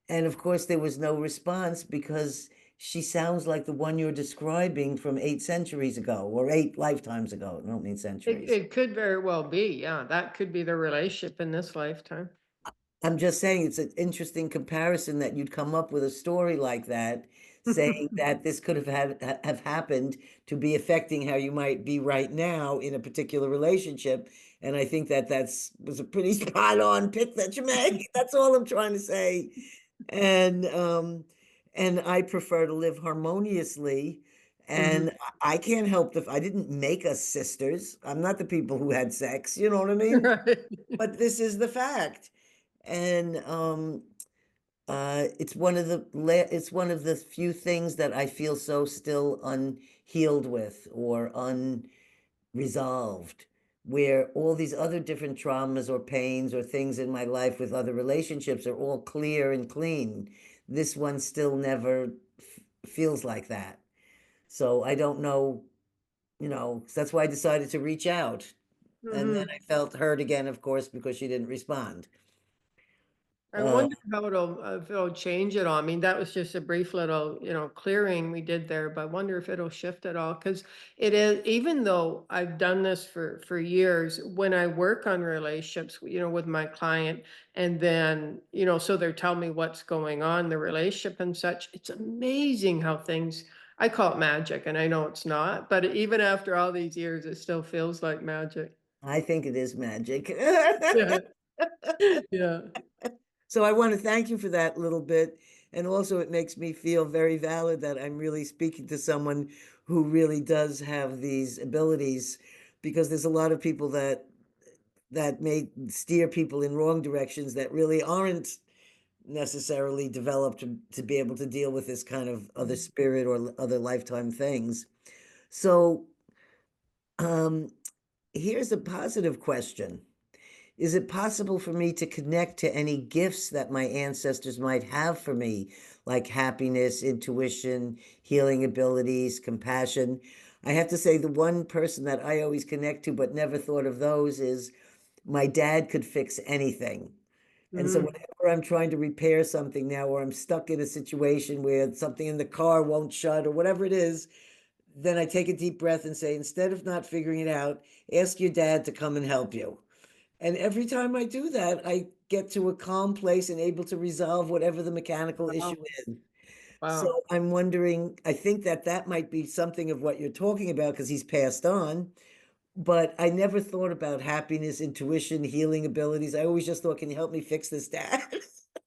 And of course, there was no response, because she sounds like the one you're describing from 8 centuries ago, or 8 lifetimes ago. I don't mean It centuries. it could very well be, yeah, that could be the relationship in this lifetime. I'm just saying it's an interesting comparison that you'd come up with a story like that, saying that this could have happened to be affecting how you might be right now in a particular relationship. And I think that was a pretty spot on pick that you made. That's all I'm trying to say. And and I prefer to live harmoniously. And Mhm. I can't help I didn't make us sisters. I'm not the people who had sex, you know what I mean? Right. But this is the fact. And it's one of the few things that I feel so still unhealed with, or unresolved, where all these other different traumas or pains or things in my life with other relationships are all clear and clean. This one still never feels like that. So I don't know, that's why I decided to reach out. And then Mhm. I felt hurt again, of course, because she didn't respond. I Uh, wonder how if it'll change at all. I mean, that was just a brief little, clearing we did there, but I wonder if it'll shift at all. Because it is, even though I've done this for years, when I work on relationships, with my client, and then, so they're telling me what's going on, the relationship and such, it's amazing how things, I call it magic, and I know it's not, but even after all these years, it still feels like magic. I think it is magic. Yeah. Yeah. So I want to thank you for that little bit. And also, it makes me feel very valid that I'm really speaking to someone who really does have these abilities, because there's a lot of people that may steer people in wrong directions that really aren't necessarily developed to be able to deal with this kind of other spirit or other lifetime things. So, um, here's a positive question. Is it possible for me to connect to any gifts that my ancestors might have for me, like happiness, intuition, healing abilities, compassion? I have to say, the one person that I always connect to but never thought of those is my dad could fix anything. And so Mhm. whenever I'm trying to repair something now, or I'm stuck in a situation where something in the car won't shut or whatever it is, then I take a deep breath and say, instead of not figuring it out, ask your dad to come and help you. And every time I do that, I get to a calm place and able to resolve whatever the mechanical issue Wow. is. Wow. So I'm wondering, I think that might be something of what you're talking about, because he's passed on. But I never thought about happiness, intuition, healing abilities. I always just thought, can you help me fix this, dad?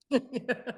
Yeah.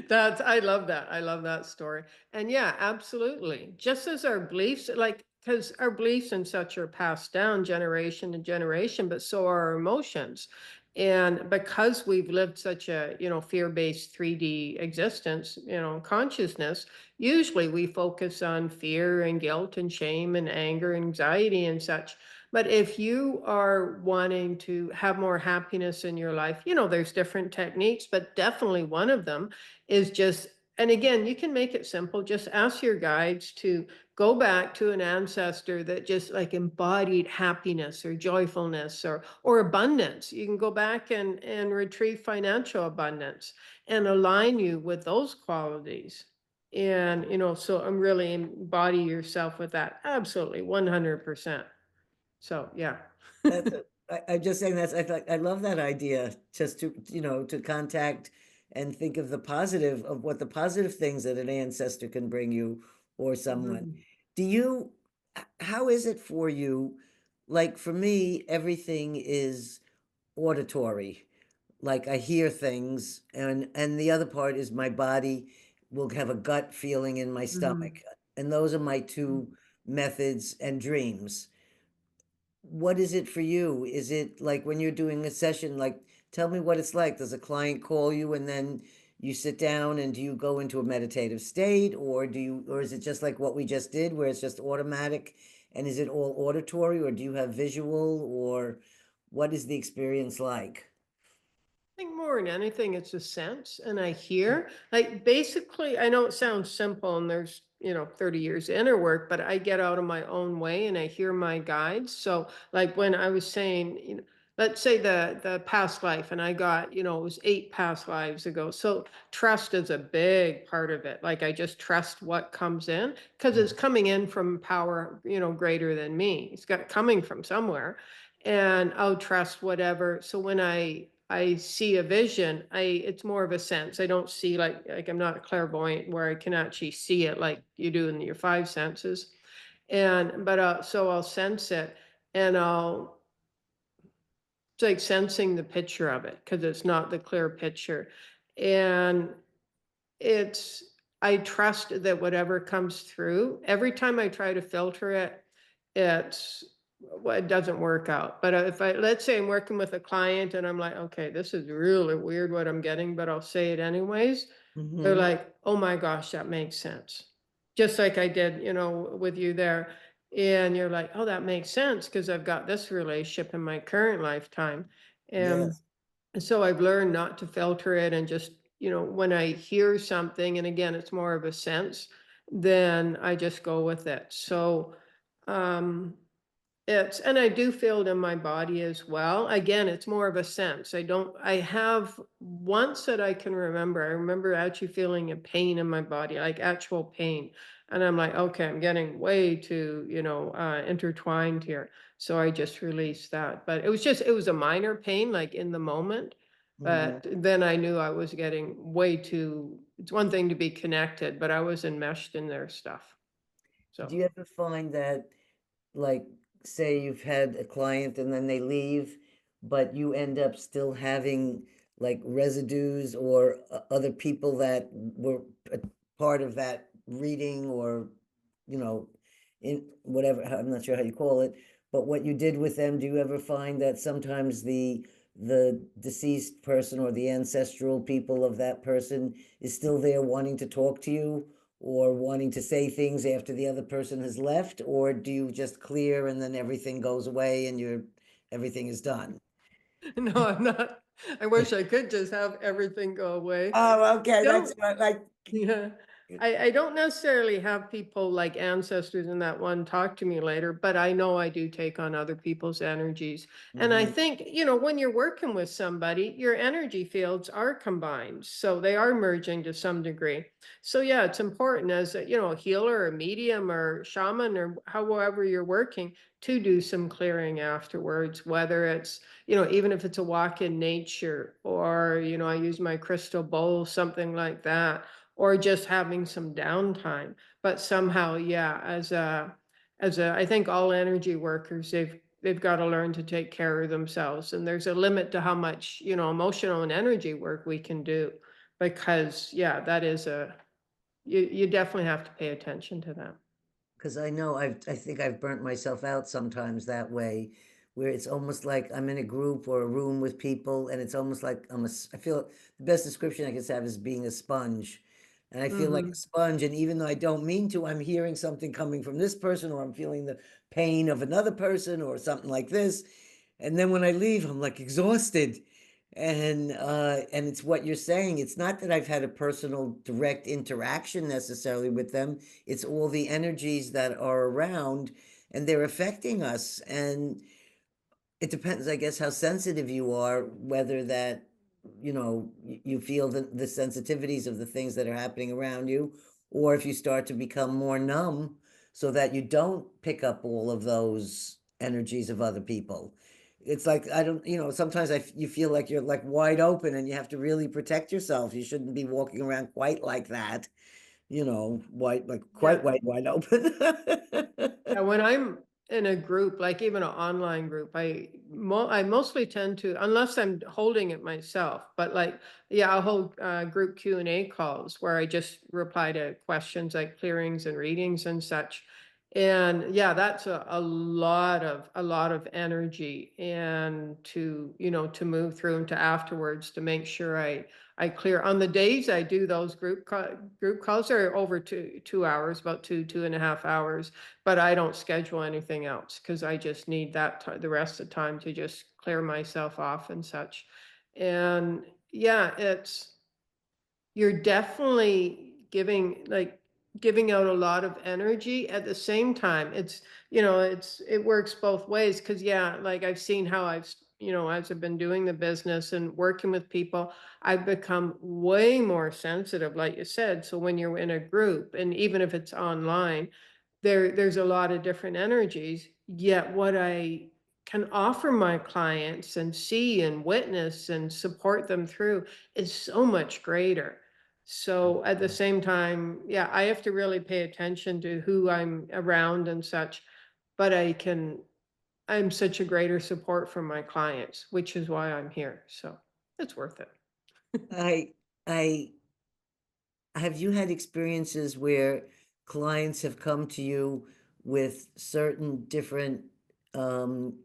That's I love that. I love that story. And yeah, absolutely. Just as our beliefs, like, because our beliefs and such are passed down generation to generation, but so are our emotions. And because we've lived such a, fear-based 3D existence, consciousness, usually we focus on fear and guilt and shame and anger, anxiety and such. But if you are wanting to have more happiness in your life, there's different techniques, but definitely one of them is just, and again, you can make it simple. Just ask your guides to go back to an ancestor that just like embodied happiness or joyfulness or abundance. You can go back and retrieve financial abundance and align you with those qualities. And so I'm really embody yourself with that. Absolutely, 100%. So yeah. That's I'm just saying that's I thought I love that idea just to to contact and think of the positive of what the positive things that an ancestor can bring you or someone. Mhm. Do you how is it for you? Like for me, everything is auditory. Like I hear things and the other part is my body will have a gut feeling in my stomach. Mhm. And those are my two methods and dreams. What is it for you? Is it like when you're doing a session, like tell me what it's like. Does a client call you and then you sit down and do you go into a meditative state or or is it just like what we just did where it's just automatic and is it all auditory or do you have visual or what is the experience like? Think more than anything, it's a sense, and I hear. Like basically, I know it sounds simple, and there's 30 years inner work, but I get out of my own way and I hear my guides. So, like when I was saying, let's say the past life, and I got it was 8 past lives ago. So trust is a big part of it. Like I just trust what comes in because it's Mhm. coming in from power greater than me. It's got coming from somewhere, and I'll trust whatever. So when I see a vision, it's more of a sense. I don't see like I'm not a clairvoyant where I can actually see it like you do in your five senses. And but so I'll sense it and I'll it's like sensing the picture of it because it's not the clear picture. And it's I trust that whatever comes through, every time I try to filter it, it's well, it doesn't work out. But if I let's say I'm working with a client and I'm like, okay, this is really weird what I'm getting, but I'll say it anyways. They're Mhm. like, oh my gosh, that makes sense. Just like I did, with you there. And you're like, oh, that makes sense because I've got this relationship in my current lifetime. And Yes. so I've learned not to filter it and just, when I hear something, and again, it's more of a sense, then I just go with it. So um, it's, and I do feel it in my body as well. Again, it's more of a sense. I have once that I can remember, I remember actually feeling a pain in my body, like actual pain. And I'm like, okay, I'm getting way too, intertwined here. So I just released that. But it was a minor pain, like in the moment. Mhm. But then I knew I was getting way too, it's one thing to be connected, but I was enmeshed in their stuff. Do So. you ever find that like say you've had a client and then they leave but you end up still having like residues or other people that were a part of that reading or you know in whatever I'm not sure how you call it but what you did with them do you ever find that sometimes the deceased person or the ancestral people of that person is still there wanting to talk to you or wanting to say things after the other person has left, or do you just clear and then everything goes away and everything is done? No, I'm not. I wish I could just have everything go away. Oh, okay. That's Don't what like yeah. I don't necessarily have people like ancestors in that one talk to me later, but I know I do take on other people's energies. And I mhm, think, when you're working with somebody, your energy fields are combined. So they are merging to some degree. So yeah, it's important as a healer, a medium or shaman or however you're working to do some clearing afterwards, whether it's, even if it's a walk in nature or, I use my crystal bowl, something like that or just having some downtime. But somehow, yeah, as a I think all energy workers, they've got to learn to take care of themselves. And there's a limit to how much, emotional and energy work we can do. Because yeah, that is you definitely have to pay attention to that. because I know I think I've burnt myself out sometimes that way where it's almost like I'm in a group or a room with people, and it's almost like I feel the best description I can have is being a sponge. And I feel like a Mhm. sponge, and even though I don't mean to, I'm hearing something coming from this person, or I'm feeling the pain of another person, or something like this. And then when I leave, I'm like exhausted. And it's what you're saying. It's not that I've had a personal direct interaction necessarily with them. It's all the energies that are around, and they're affecting us. And it depends, I guess, how sensitive you are, whether that, you feel the sensitivities of the things that are happening around you, or if you start to become more numb so that you don't pick up all of those energies of other people. It's like, I don't, sometimes you feel like you're like wide open and you have to really protect yourself. You shouldn't be walking around quite like that, wide, like Yeah. quite wide open. Yeah, when I'm in a group, like even an online group, I mostly tend to, unless I'm holding it myself, but like, yeah, I'll hold group Q&A calls where I just reply to questions like clearings and readings and such. And yeah, that's a lot of energy, and to move through and to afterwards to make sure I clear. On the days I do those group calls are over 2 hours, about 2.5 hours, but I don't schedule anything else because I just need the rest of the time to just clear myself off and such. And yeah, you're definitely giving out a lot of energy. At the same time, it works both ways, because yeah, like I've seen how as I've been doing the business and working with people, I've become way more sensitive, like you said. So when you're in a group, and even if it's online, there's a lot of different energies, yet what I can offer my clients and see and witness and support them through is so much greater. So at the same time, yeah, I have to really pay attention to who I'm around and such, but I'm such a greater support for my clients, which is why I'm here. So it's worth it. I I have you had experiences where clients have come to you with certain different um,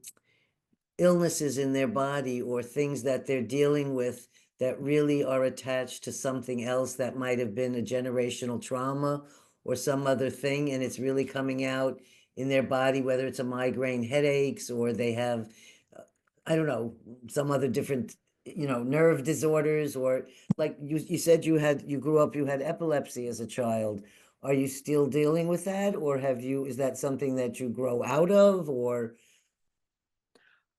illnesses in their body or things that they're dealing with that really are attached to something else that might have been a generational trauma or some other thing, and it's really coming out in their body, whether it's a migraine headaches or they have, uh, I don't know, some other different, nerve disorders, or like you said you grew up, you had epilepsy as a child. Are you still dealing with that, or is that something that you grow out of, or?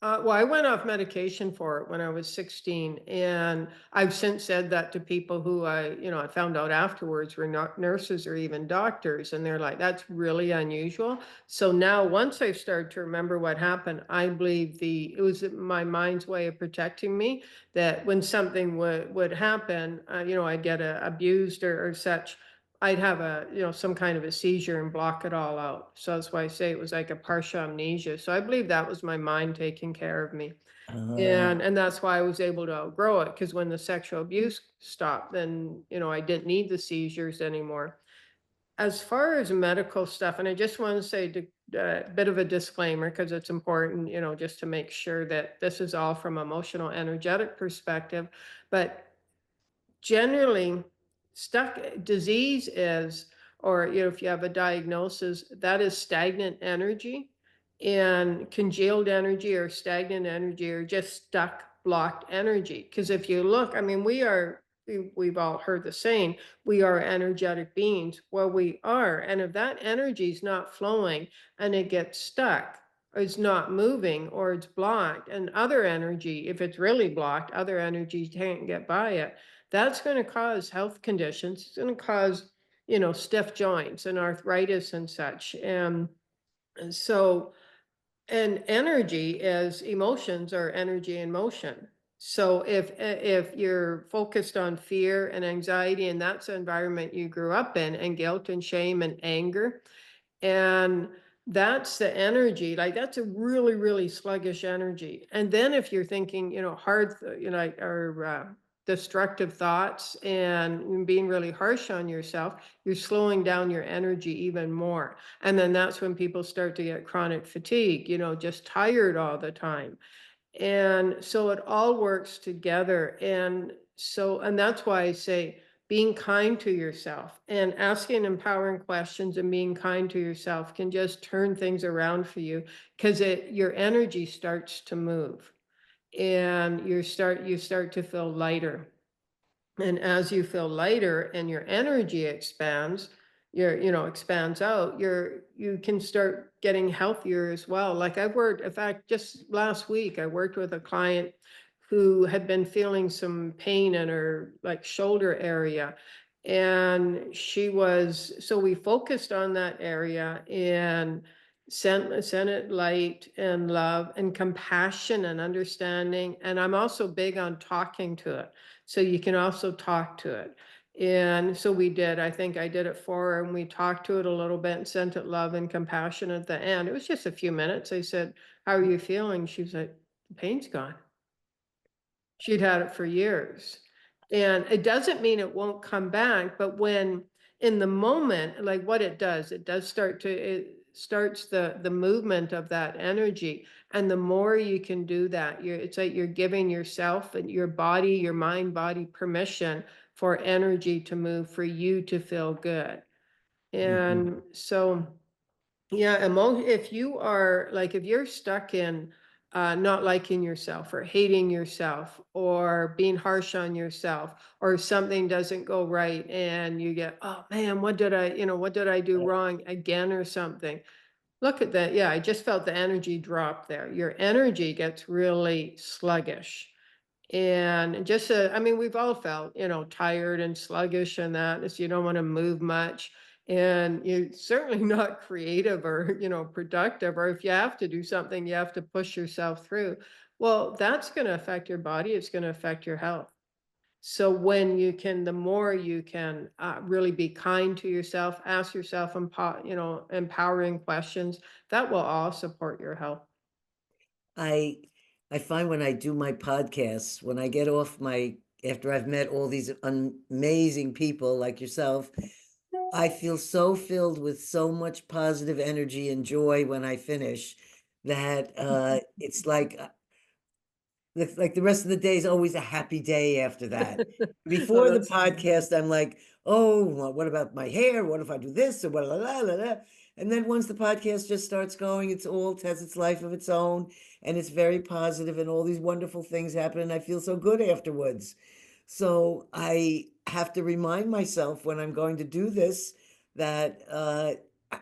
Well, I went off medication for it when I was 16, and I've since said that to people who I found out afterwards were not nurses or even doctors, and they're like, "That's really unusual." So now, once I've started to remember what happened, I believe it was my mind's way of protecting me. That when something would happen, I'd get abused or such. I'd have some kind of a seizure and block it all out. So that's why I say it was like a partial amnesia. So I believe that was my mind taking care of me. uh, And that's why I was able to outgrow it, because when the sexual abuse stopped, then I didn't need the seizures anymore. As far as medical stuff, and I just want to say a bit of a disclaimer, because it's important, just to make sure that this is all from emotional energetic perspective. But generally, stuck disease is, or if you have a diagnosis, that is stagnant energy. And congealed energy or stagnant energy are just stuck, blocked energy. Because if you look, I mean, we've all heard the saying, we are energetic beings. Well, we are. And if that energy is not flowing and it gets stuck, or it's not moving, or it's blocked, and other energy, if it's really blocked, other energy can't get by it, that's going to cause health conditions. It's going to cause, stiff joints and arthritis and such. And so, and energy is emotions or energy in motion. So if you're focused on fear and anxiety, and that's the environment you grew up in, and guilt and shame and anger, and that's the energy, like that's a really, really sluggish energy. And then if you're thinking, hard, or destructive thoughts and being really harsh on yourself, you're slowing down your energy even more. And then that's when people start to get chronic fatigue, just tired all the time. And so it all works together. And that's why I say being kind to yourself and asking empowering questions and being kind to yourself can just turn things around for you, because your energy starts to move and you start to feel lighter. And as you feel lighter and your energy expands, expands out, you can start getting healthier as well. Like I've worked, in fact, just last week, I worked with a client who had been feeling some pain in her like shoulder area. And so we focused on that area and sent it light and love and compassion and understanding. And I'm also big on talking to it, so you can also talk to it. And so we did. I think I did it for her, and we talked to it a little bit and sent it love and compassion at the end. It was just a few minutes. I said, "How are you feeling?" She was like, "The pain's gone." She'd had it for years. And it doesn't mean it won't come back, but when in the moment, like what it does it starts the movement of that energy. And the more you can do that, it's like you're giving yourself and your body, your mind, body permission for energy to move, for you to feel good. Mhm. And so yeah, if you are like, if you're stuck in not liking yourself or hating yourself or being harsh on yourself, or something doesn't go right and you get, oh man, what did I do wrong again or something? Look at that. Yeah, I just felt the energy drop there. Your energy gets really sluggish. And just, I mean, we've all felt, tired and sluggish and that is you don't want to move much. And you're certainly not creative or, productive. Or if you have to do something, you have to push yourself through. Well, that's going to affect your body. It's going to affect your health. So the more you can really be kind to yourself, ask yourself, empowering questions, that will all support your health. I I find when I do my podcasts, when I get off my after I've met all these amazing people like yourself, I feel so filled with so much positive energy and joy when I finish that it's like the rest of the day is always a happy day after that. Oh, Before the that's podcast, I'm like, oh, well, what about my hair? What if I do this or what? La, la, la, la. And then once the podcast just starts going, it has its life of its own, and it's very positive, and all these wonderful things happen, and I feel so good afterwards. So I have to remind myself when I'm going to do this that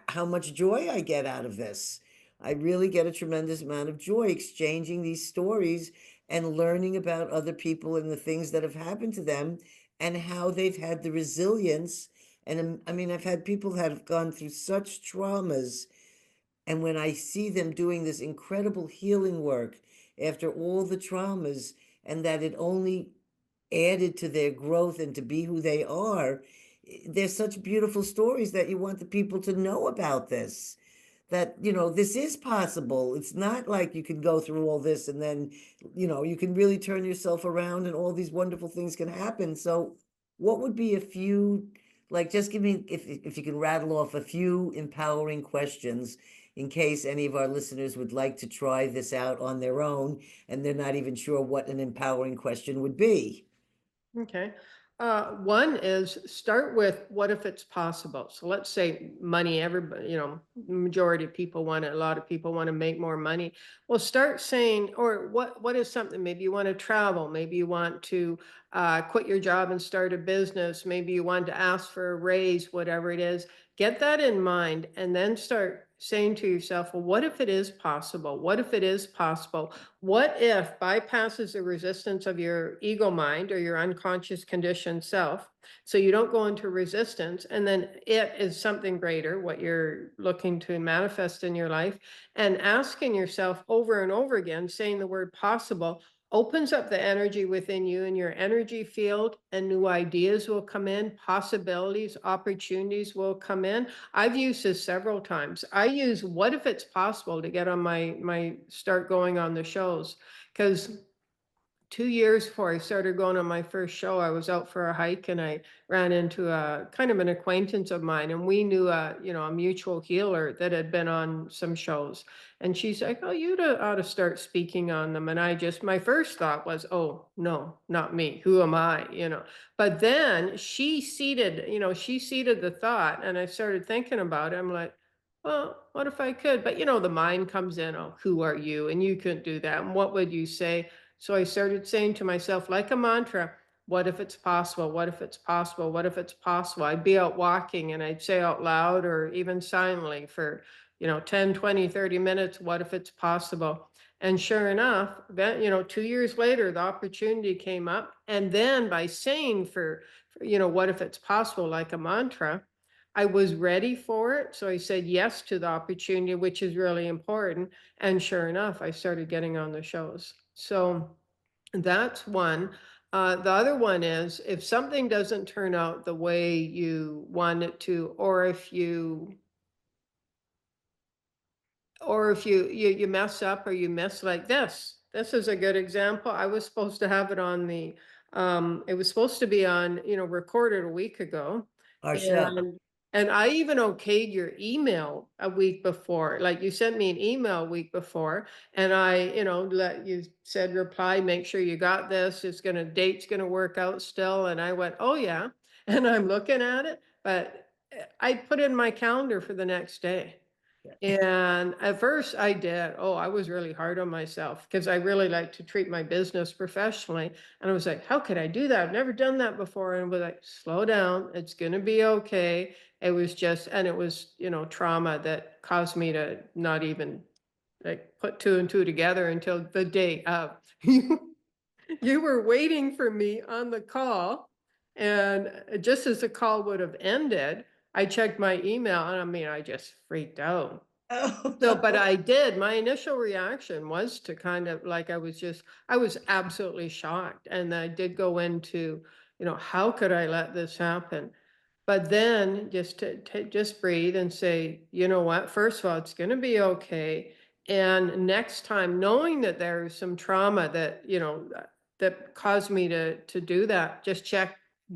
how much joy I get out of this. I really get a tremendous amount of joy exchanging these stories and learning about other people and the things that have happened to them and how they've had the resilience. And I mean, I've had people that have gone through such traumas, and when I see them doing this incredible healing work after all the traumas, and that it only added to their growth and to be who they are, there's such beautiful stories that you want the people to know about this, that this is possible. It's not like you can go through all this and then you can really turn yourself around and all these wonderful things can happen. So what would be a few, like, just give me, if you can rattle off a few empowering questions in case any of our listeners would like to try this out on their own and they're not even sure what an empowering question would be. okay. One is start with what if it's possible. So let's say money, everybody, majority of people a lot of people want to make more money. Well, start saying, or what is something, maybe you want to travel, maybe you want to quit your job and start a business, maybe you want to ask for a raise, whatever it is. Get that in mind and then start saying to yourself, well, what if it is possible? What if it is possible? What if bypasses the resistance of your ego mind or your unconscious conditioned self? So you don't go into resistance, and then it is something greater, what you're looking to manifest in your life, and asking yourself over and over again, saying the word possible opens up the energy within you and your energy field, and new ideas will come in, possibilities, opportunities will come in. I've used this several times. I use what if it's possible to get on my start going on the shows, because 2 years before I started going on my first show, I was out for a hike and I ran into a kind of an acquaintance of mine, and we knew a mutual healer that had been on some shows. And she's like, "Oh, ought to start speaking on them." And my first thought was, "Oh, no, not me. Who am I?" But then she seeded the thought, and I started thinking about it. I'm like, well, what if I could? But the mind comes in, oh, who are you? And you couldn't do that. And what would you say? So I started saying to myself, like a mantra, what if it's possible? What if it's possible? What if it's possible? I'd be out walking and I'd say out loud or even silently for, 10, 20, 30 minutes, what if it's possible? And sure enough, then, 2 years later, the opportunity came up. And then by saying what if it's possible, like a mantra, I was ready for it. So I said yes to the opportunity, which is really important. And sure enough, I started getting on the shows. So that's one. The other one is if something doesn't turn out the way you want it to, or if you mess up or you miss like this. This is a good example. I was supposed to have it on the it was supposed to be on, recorded a week ago. Our show. And I even okayed your email a week before. Like you sent me an email a week before, and I, let you said reply, make sure you got this. Date's gonna work out still. And I went, oh yeah. And I'm looking at it, but I put in my calendar for the next day. And at first I did. Oh, I was really hard on myself because I really like to treat my business professionally. And I was like, how could I do that? I've never done that before. And I was like, slow down. It's going to be okay. It was, trauma that caused me to not even like put two and two together until the day of. You were waiting for me on the call. And just as the call would have ended, I checked my email and I just freaked out. Oh, So, but no. I did. My initial reaction was to kind of like I was absolutely shocked. And I did go into, how could I let this happen? But then just breathe and say, you know what? First of all, it's going to be okay. And next time, knowing that there's some trauma that caused me to do that, just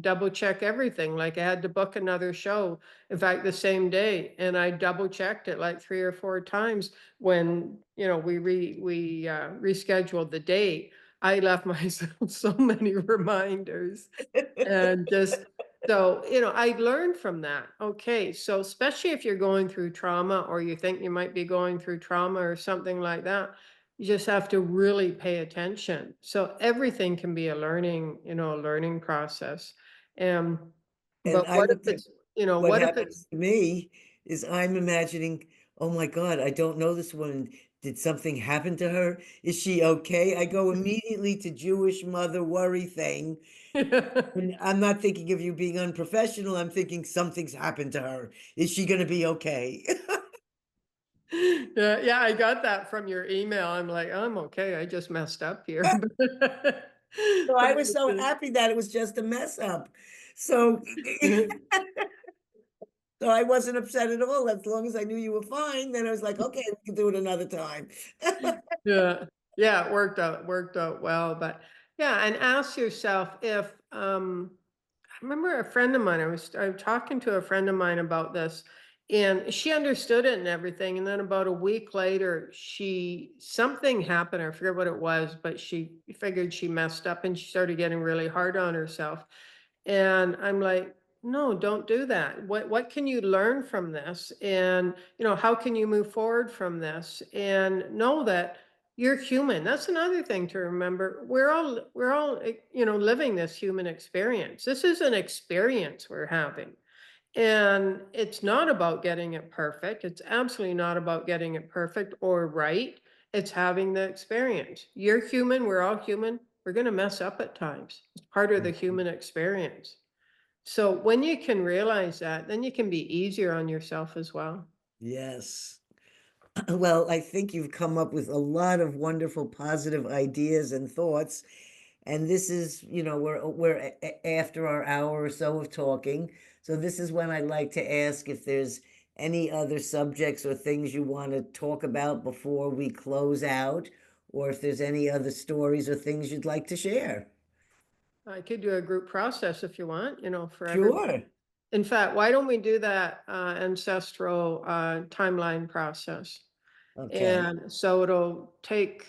double check everything. Like I had to book another show, in fact, the same day, and I double checked it like 3 or 4 times when we rescheduled the date. I left myself so many reminders and just so, I learned from that. Okay, so especially if you're going through trauma or you think you might be going through trauma or something like that, you just have to really pay attention. So everything can be a learning process. And And but I what if looked at it's, what what if it's happens to me is I'm imagining, oh my God, I don't know this woman. Did something happen to her? Is she okay? I go immediately to Jewish mother worry thing. And I'm not thinking of you being unprofessional. I'm thinking something's happened to her. Is she going to be okay? Yeah, yeah, I got that from your email. I'm like, I'm okay. I just messed up here. So I was so But, happy that it was just a mess up. So, so I wasn't upset at all. As long as I knew you were fine, then I was like, okay, we can do it another time. yeah. Yeah, it worked out well. But yeah, and ask yourself if I remember a friend of mine, I was talking to a friend of mine about this, and she understood it and everything. And then about a week later, something happened. I forget what it was, but she figured she messed up and she started getting really hard on herself. And I'm like, no, don't do that. What can you learn from this? And how can you move forward from this? And know that you're human. That's another thing to remember. We're all living this human experience. This is an experience we're having. And it's not about getting it perfect. It's absolutely not about getting it perfect or right. It's having the experience. You're human. We're all human. We're going to mess up at times. It's part of the human experience. So when you can realize that, then you can be easier on yourself as well. Yes. Well, I think you've come up with a lot of wonderful positive ideas and thoughts. And this is, after our hour or so of talking. So this is when I'd like to ask if there's any other subjects or things you want to talk about before we close out, or if there's any other stories or things you'd like to share. I could do a group process if you want, for everybody. Sure. In fact, why don't we do that ancestral timeline process? Okay. And so it'll take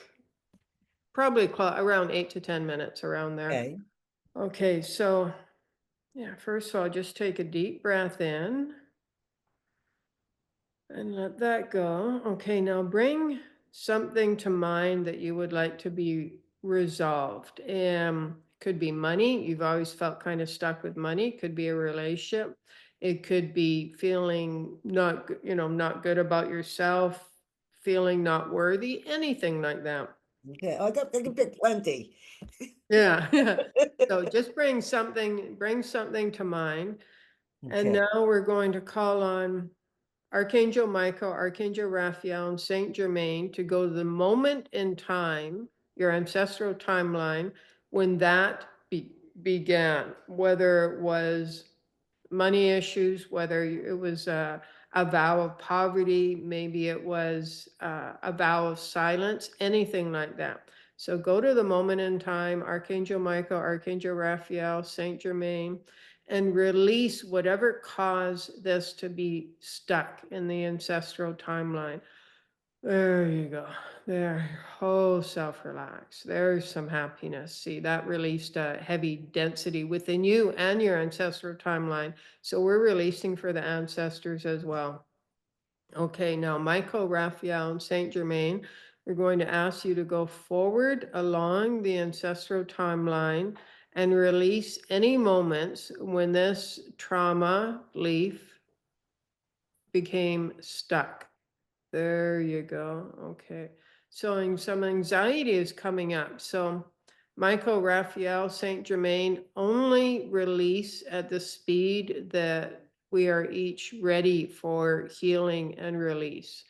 probably around 8 to 10 minutes around there. Okay. Okay, so yeah, first of all, just take a deep breath in and let that go. Okay, now bring something to mind that you would like to be resolved. Could be money. You've always felt kind of stuck with money. Could be a relationship. It could be feeling not good about yourself, feeling not worthy, anything like that. Okay. I can pick plenty. Yeah, yeah. So just bring something to mind. And Okay. now we're going to call on Archangel Michael, Archangel Raphael, and Saint Germain to go to the moment in time, your ancestral timeline, when that began, whether it was money issues, whether it was a vow of poverty, maybe it was a vow of silence, anything like that. So go to the moment in time, Archangel Michael, Archangel Raphael, Saint Germain, and release whatever caused this to be stuck in the ancestral timeline. There you go. There, your whole self relax. There's some happiness. See, that released a heavy density within you and your ancestral timeline. So we're releasing for the ancestors as well. Okay, now Michael, Raphael, and Saint Germain, we're going to ask you to go forward along the ancestral timeline and release any moments when this trauma belief became stuck. There you go. Okay. So some anxiety is coming up. So Michael, Raphael, Saint Germain only release at the speed that we are each ready for healing and release.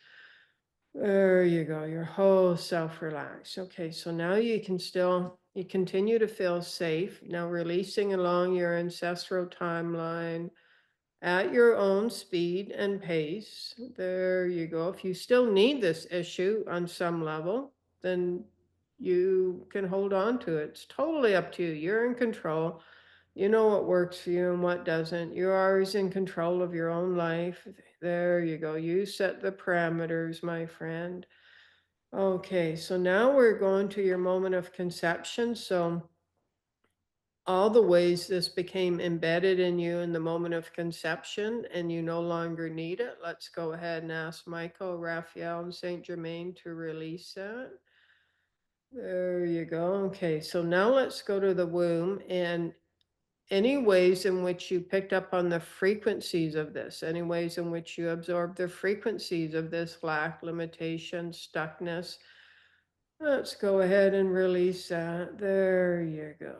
There you go. Your whole self relax. Okay. So now you continue to feel safe. Now releasing along your ancestral timeline at your own speed and pace. There you go. If you still need this issue on some level, then you can hold on to it. It's totally up to you. You're in control. You know what works for you and what doesn't. You're always in control of your own life. There you go. You set the parameters, my friend. Okay, so now we're going to your moment of conception. So all the ways this became embedded in you in the moment of conception and you no longer need it. Let's go ahead and ask Michael, Raphael, and Saint Germain to release that. There you go. Okay, so now let's go to the womb and any ways in which you picked up on the frequencies of this, any ways in which you absorbed the frequencies of this lack, limitation, stuckness. Let's go ahead and release that. There you go.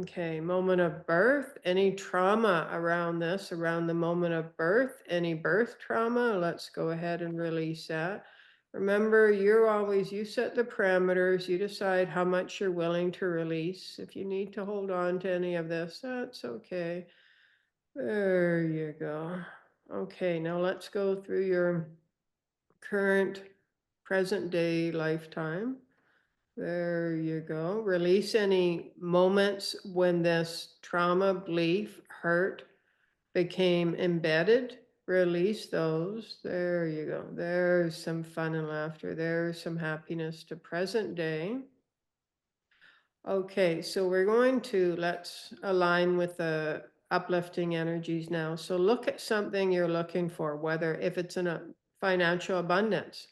Okay, moment of birth. Any trauma around this, around the moment of birth, any birth trauma, let's go ahead and release that. Remember, you set the parameters, you decide how much you're willing to release. If you need to hold on to any of this, that's okay. There you go. Okay, now let's go through your current present day lifetime. There you go. Release any moments when this trauma, belief, hurt became embedded. Release those. There you go. There's some fun and laughter. There's some happiness to present day. Okay, so let's align with the uplifting energies now. So look at something you're looking for, whether if it's in a financial abundance,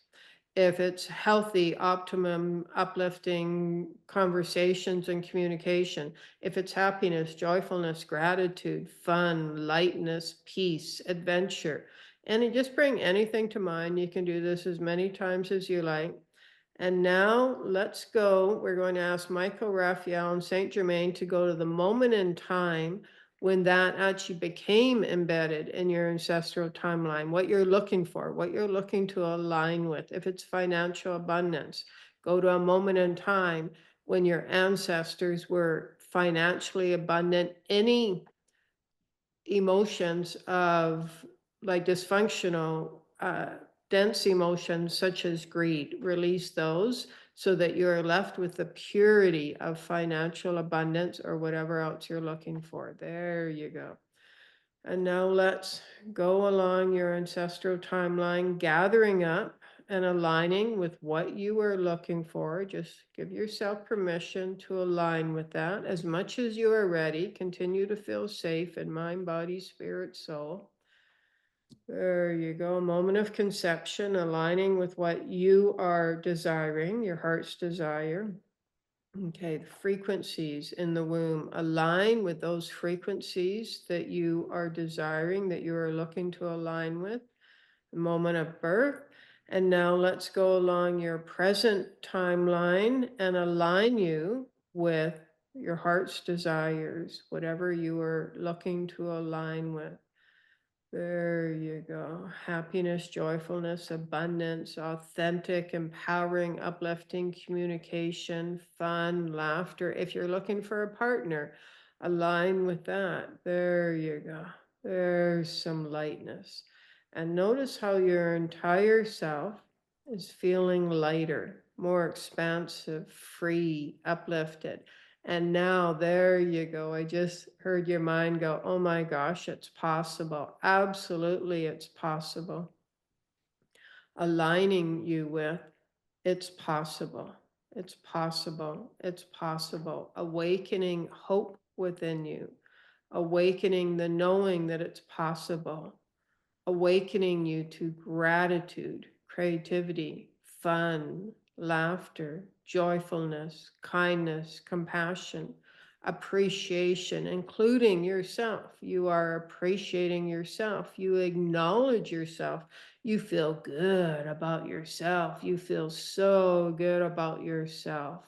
if it's healthy, optimum, uplifting conversations and communication, if it's happiness, joyfulness, gratitude, fun, lightness, peace, adventure, and you just bring anything to mind. You can do this as many times as you like. And now let's go. We're going to ask Michael, Raphael, and Saint Germain to go to the moment in time when that actually became embedded in your ancestral timeline, what you're looking for, what you're looking to align with. If it's financial abundance, go to a moment in time when your ancestors were financially abundant. Any emotions of like dysfunctional, dense emotions such as greed. Release those so that you're left with the purity of financial abundance or whatever else you're looking for. There you go. And now let's go along your ancestral timeline, gathering up and aligning with what you are looking for. Just give yourself permission to align with that as much as you are ready. Continue to feel safe in mind, body, spirit, soul. There you go. A moment of conception, aligning with what you are desiring, your heart's desire. Okay, the frequencies in the womb align with those frequencies that you are desiring, that you are looking to align with. The moment of birth. And now let's go along your present timeline and align you with your heart's desires, whatever you are looking to align with. There you go. Happiness, joyfulness, abundance, authentic, empowering, uplifting communication, fun, laughter. If you're looking for a partner, align with that. There you go. There's some lightness. And notice how your entire self is feeling lighter, more expansive, free, uplifted. And now there you go. I just heard your mind go, oh my gosh, it's possible. Absolutely, it's possible. Aligning you with it's possible. It's possible. It's possible. Awakening hope within you. Awakening the knowing that it's possible, awakening you to gratitude, creativity, fun, laughter, joyfulness, kindness, compassion, appreciation, including yourself. You are appreciating yourself. You acknowledge yourself. You feel good about yourself. You feel so good about yourself.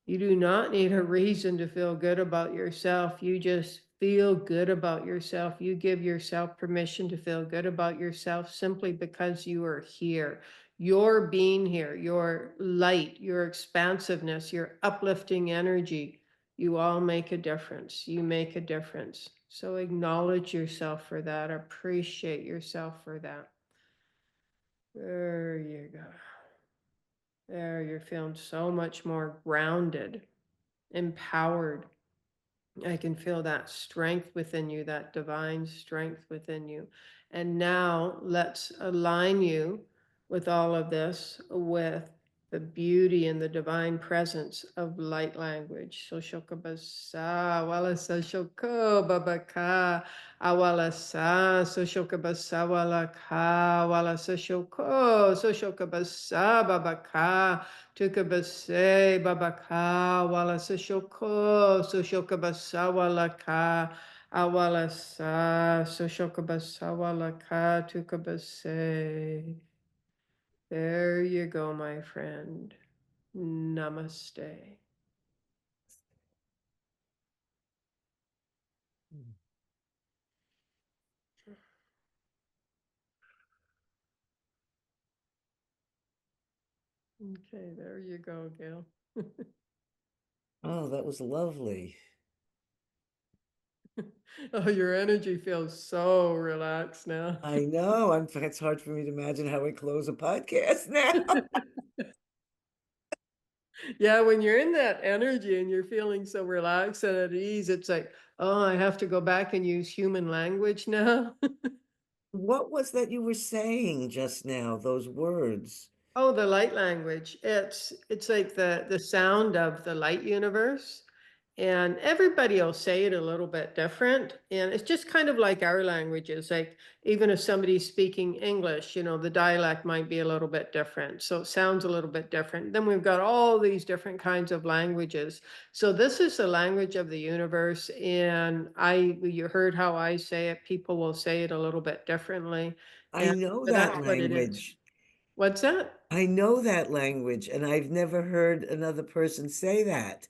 You do not need a reason to feel good about yourself. You just feel good about yourself. You give yourself permission to feel good about yourself simply because you are here. Your being here, your light, your expansiveness, your uplifting energy, you all make a difference. You make a difference. So acknowledge yourself for that. Appreciate yourself for that. There you go. There, you're feeling so much more grounded, empowered. I can feel that strength within you, that divine strength within you. And now let's align you with all of this with the beauty and the divine presence of light language. Soshokabasa, wala sa shoko babaka, awala sa, soshokabasa wala ka, wala sa shoko, soshokabasa babaka. Tukabase babaka wala sashoko soshokabasa wala ka awala sa soshokabasa wala ka tukabase. There you go, my friend. Namaste. Okay, there you go, Gail. Oh, that was lovely. Oh, your energy feels so relaxed now. I know. It's hard for me to imagine how we close a podcast now. Yeah, when you're in that energy and you're feeling so relaxed and at ease, it's like, oh, I have to go back and use human language now. What was that you were saying just now, those words? Oh, the light language. It's like the sound of the light universe. And everybody will say it a little bit different. And it's just kind of like our languages. Like even if somebody's speaking English, the dialect might be a little bit different. So it sounds a little bit different. Then we've got all these different kinds of languages. So this is the language of the universe. And you heard how I say it. People will say it a little bit differently. I And know but that that's what it is. language. What's that? I know that language, and I've never heard another person say that.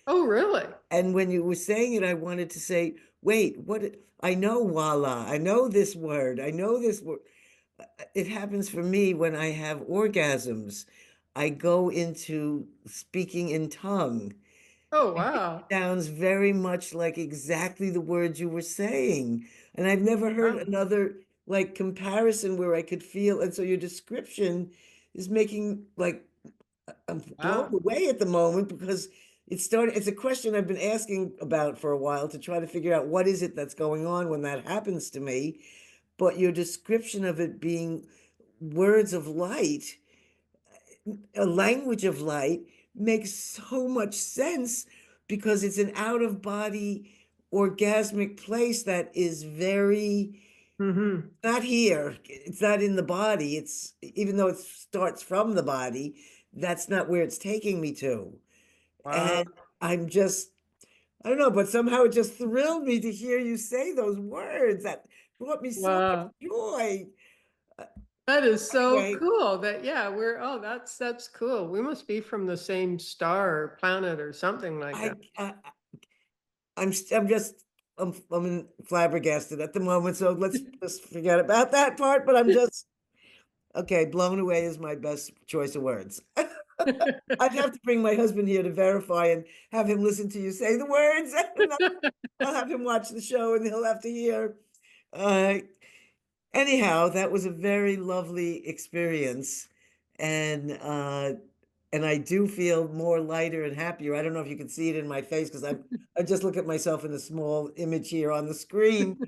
Oh, really? And when you were saying it, I wanted to say, wait, I know voila. I know this word. I know this word. It happens for me when I have orgasms. I go into speaking in tongue. Oh, It wow. sounds very much like exactly the words you were saying. And I've never heard Wow. another like comparison where I could feel, and so your description is making like I'm blown Wow. away at the moment because it's a question I've been asking about for a while to try to figure out what is it that's going on when that happens to me. But your description of it being words of light, a language of light, makes so much sense because it's an out of body orgasmic place that is very Hmm. not here. It's not in the body. It's even though it starts from the body, that's not where it's taking me to. Wow. And I'm just, I don't know, but somehow it just thrilled me to hear you say those words. That brought me so much Wow. joy. Uh, That is so Anyway, cool that, yeah, that's cool. We must be from the same star or planet or something like that. I'm just, flabbergasted at the moment. So let's just forget about that part. But I'm just, okay, blown away is my best choice of words. I'd have to bring my husband here to verify and have him listen to you say the words. And I'll have him watch the show and he'll have to hear. Uh, Anyhow, that was a very lovely experience. And I do feel more lighter and happier. I don't know if you can see it in my face because I just look at myself in a small image here on the screen.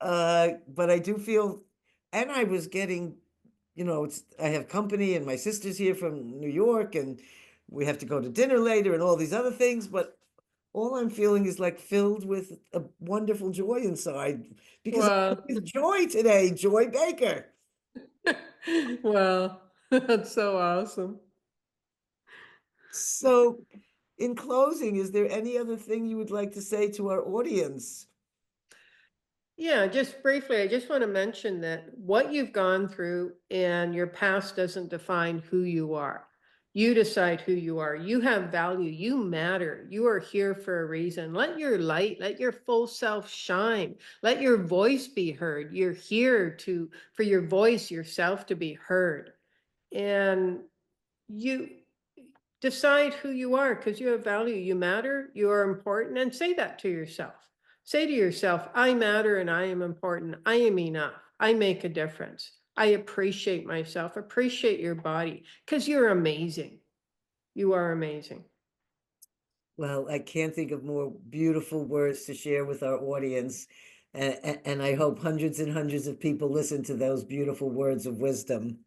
But I do feel, and I was getting, I have company and my sister's here from New York and we have to go to dinner later and all these other things, but all I'm feeling is like filled with a wonderful joy inside because I'm Wow. with Joy today, Joy Baker. Wow. That's so awesome. So, in closing, is there any other thing you would like to say to our audience? Yeah, just briefly, I just want to mention that what you've gone through and your past doesn't define who you are. You decide who you are. You have value. You matter. You are here for a reason. Let your light, let your full self shine. Let your voice be heard. You're here for your voice, yourself to be heard. And you decide who you are because you have value. You matter. You are important. And say that to yourself. Say to yourself, I matter and I am important. I am enough. I make a difference. I appreciate myself. Appreciate your body because you're amazing. You are amazing. Well, I can't think of more beautiful words to share with our audience. And I hope hundreds and hundreds of people listen to those beautiful words of wisdom.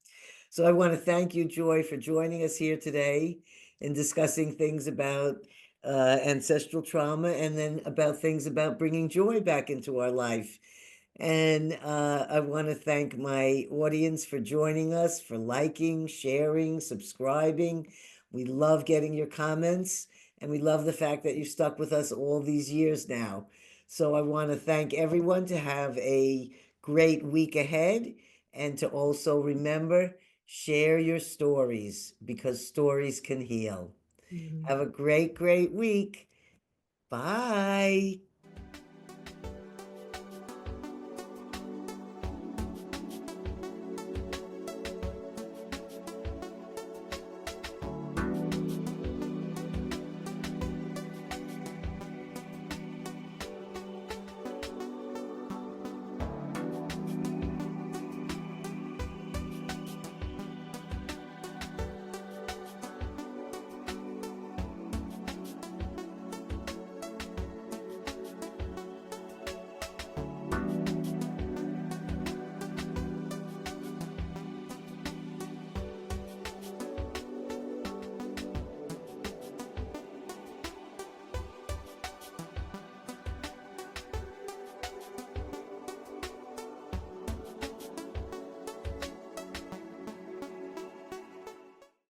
So I want to thank you, Joy, for joining us here today and discussing things about ancestral trauma and then about things about bringing joy back into our life. And I want to thank my audience for joining us, for liking, sharing, subscribing. We love getting your comments, and we love the fact that you stuck with us all these years now. So I want to thank everyone to have a great week ahead and to also remember share your stories because stories can heal. Mhm. Have a great, great week. Bye.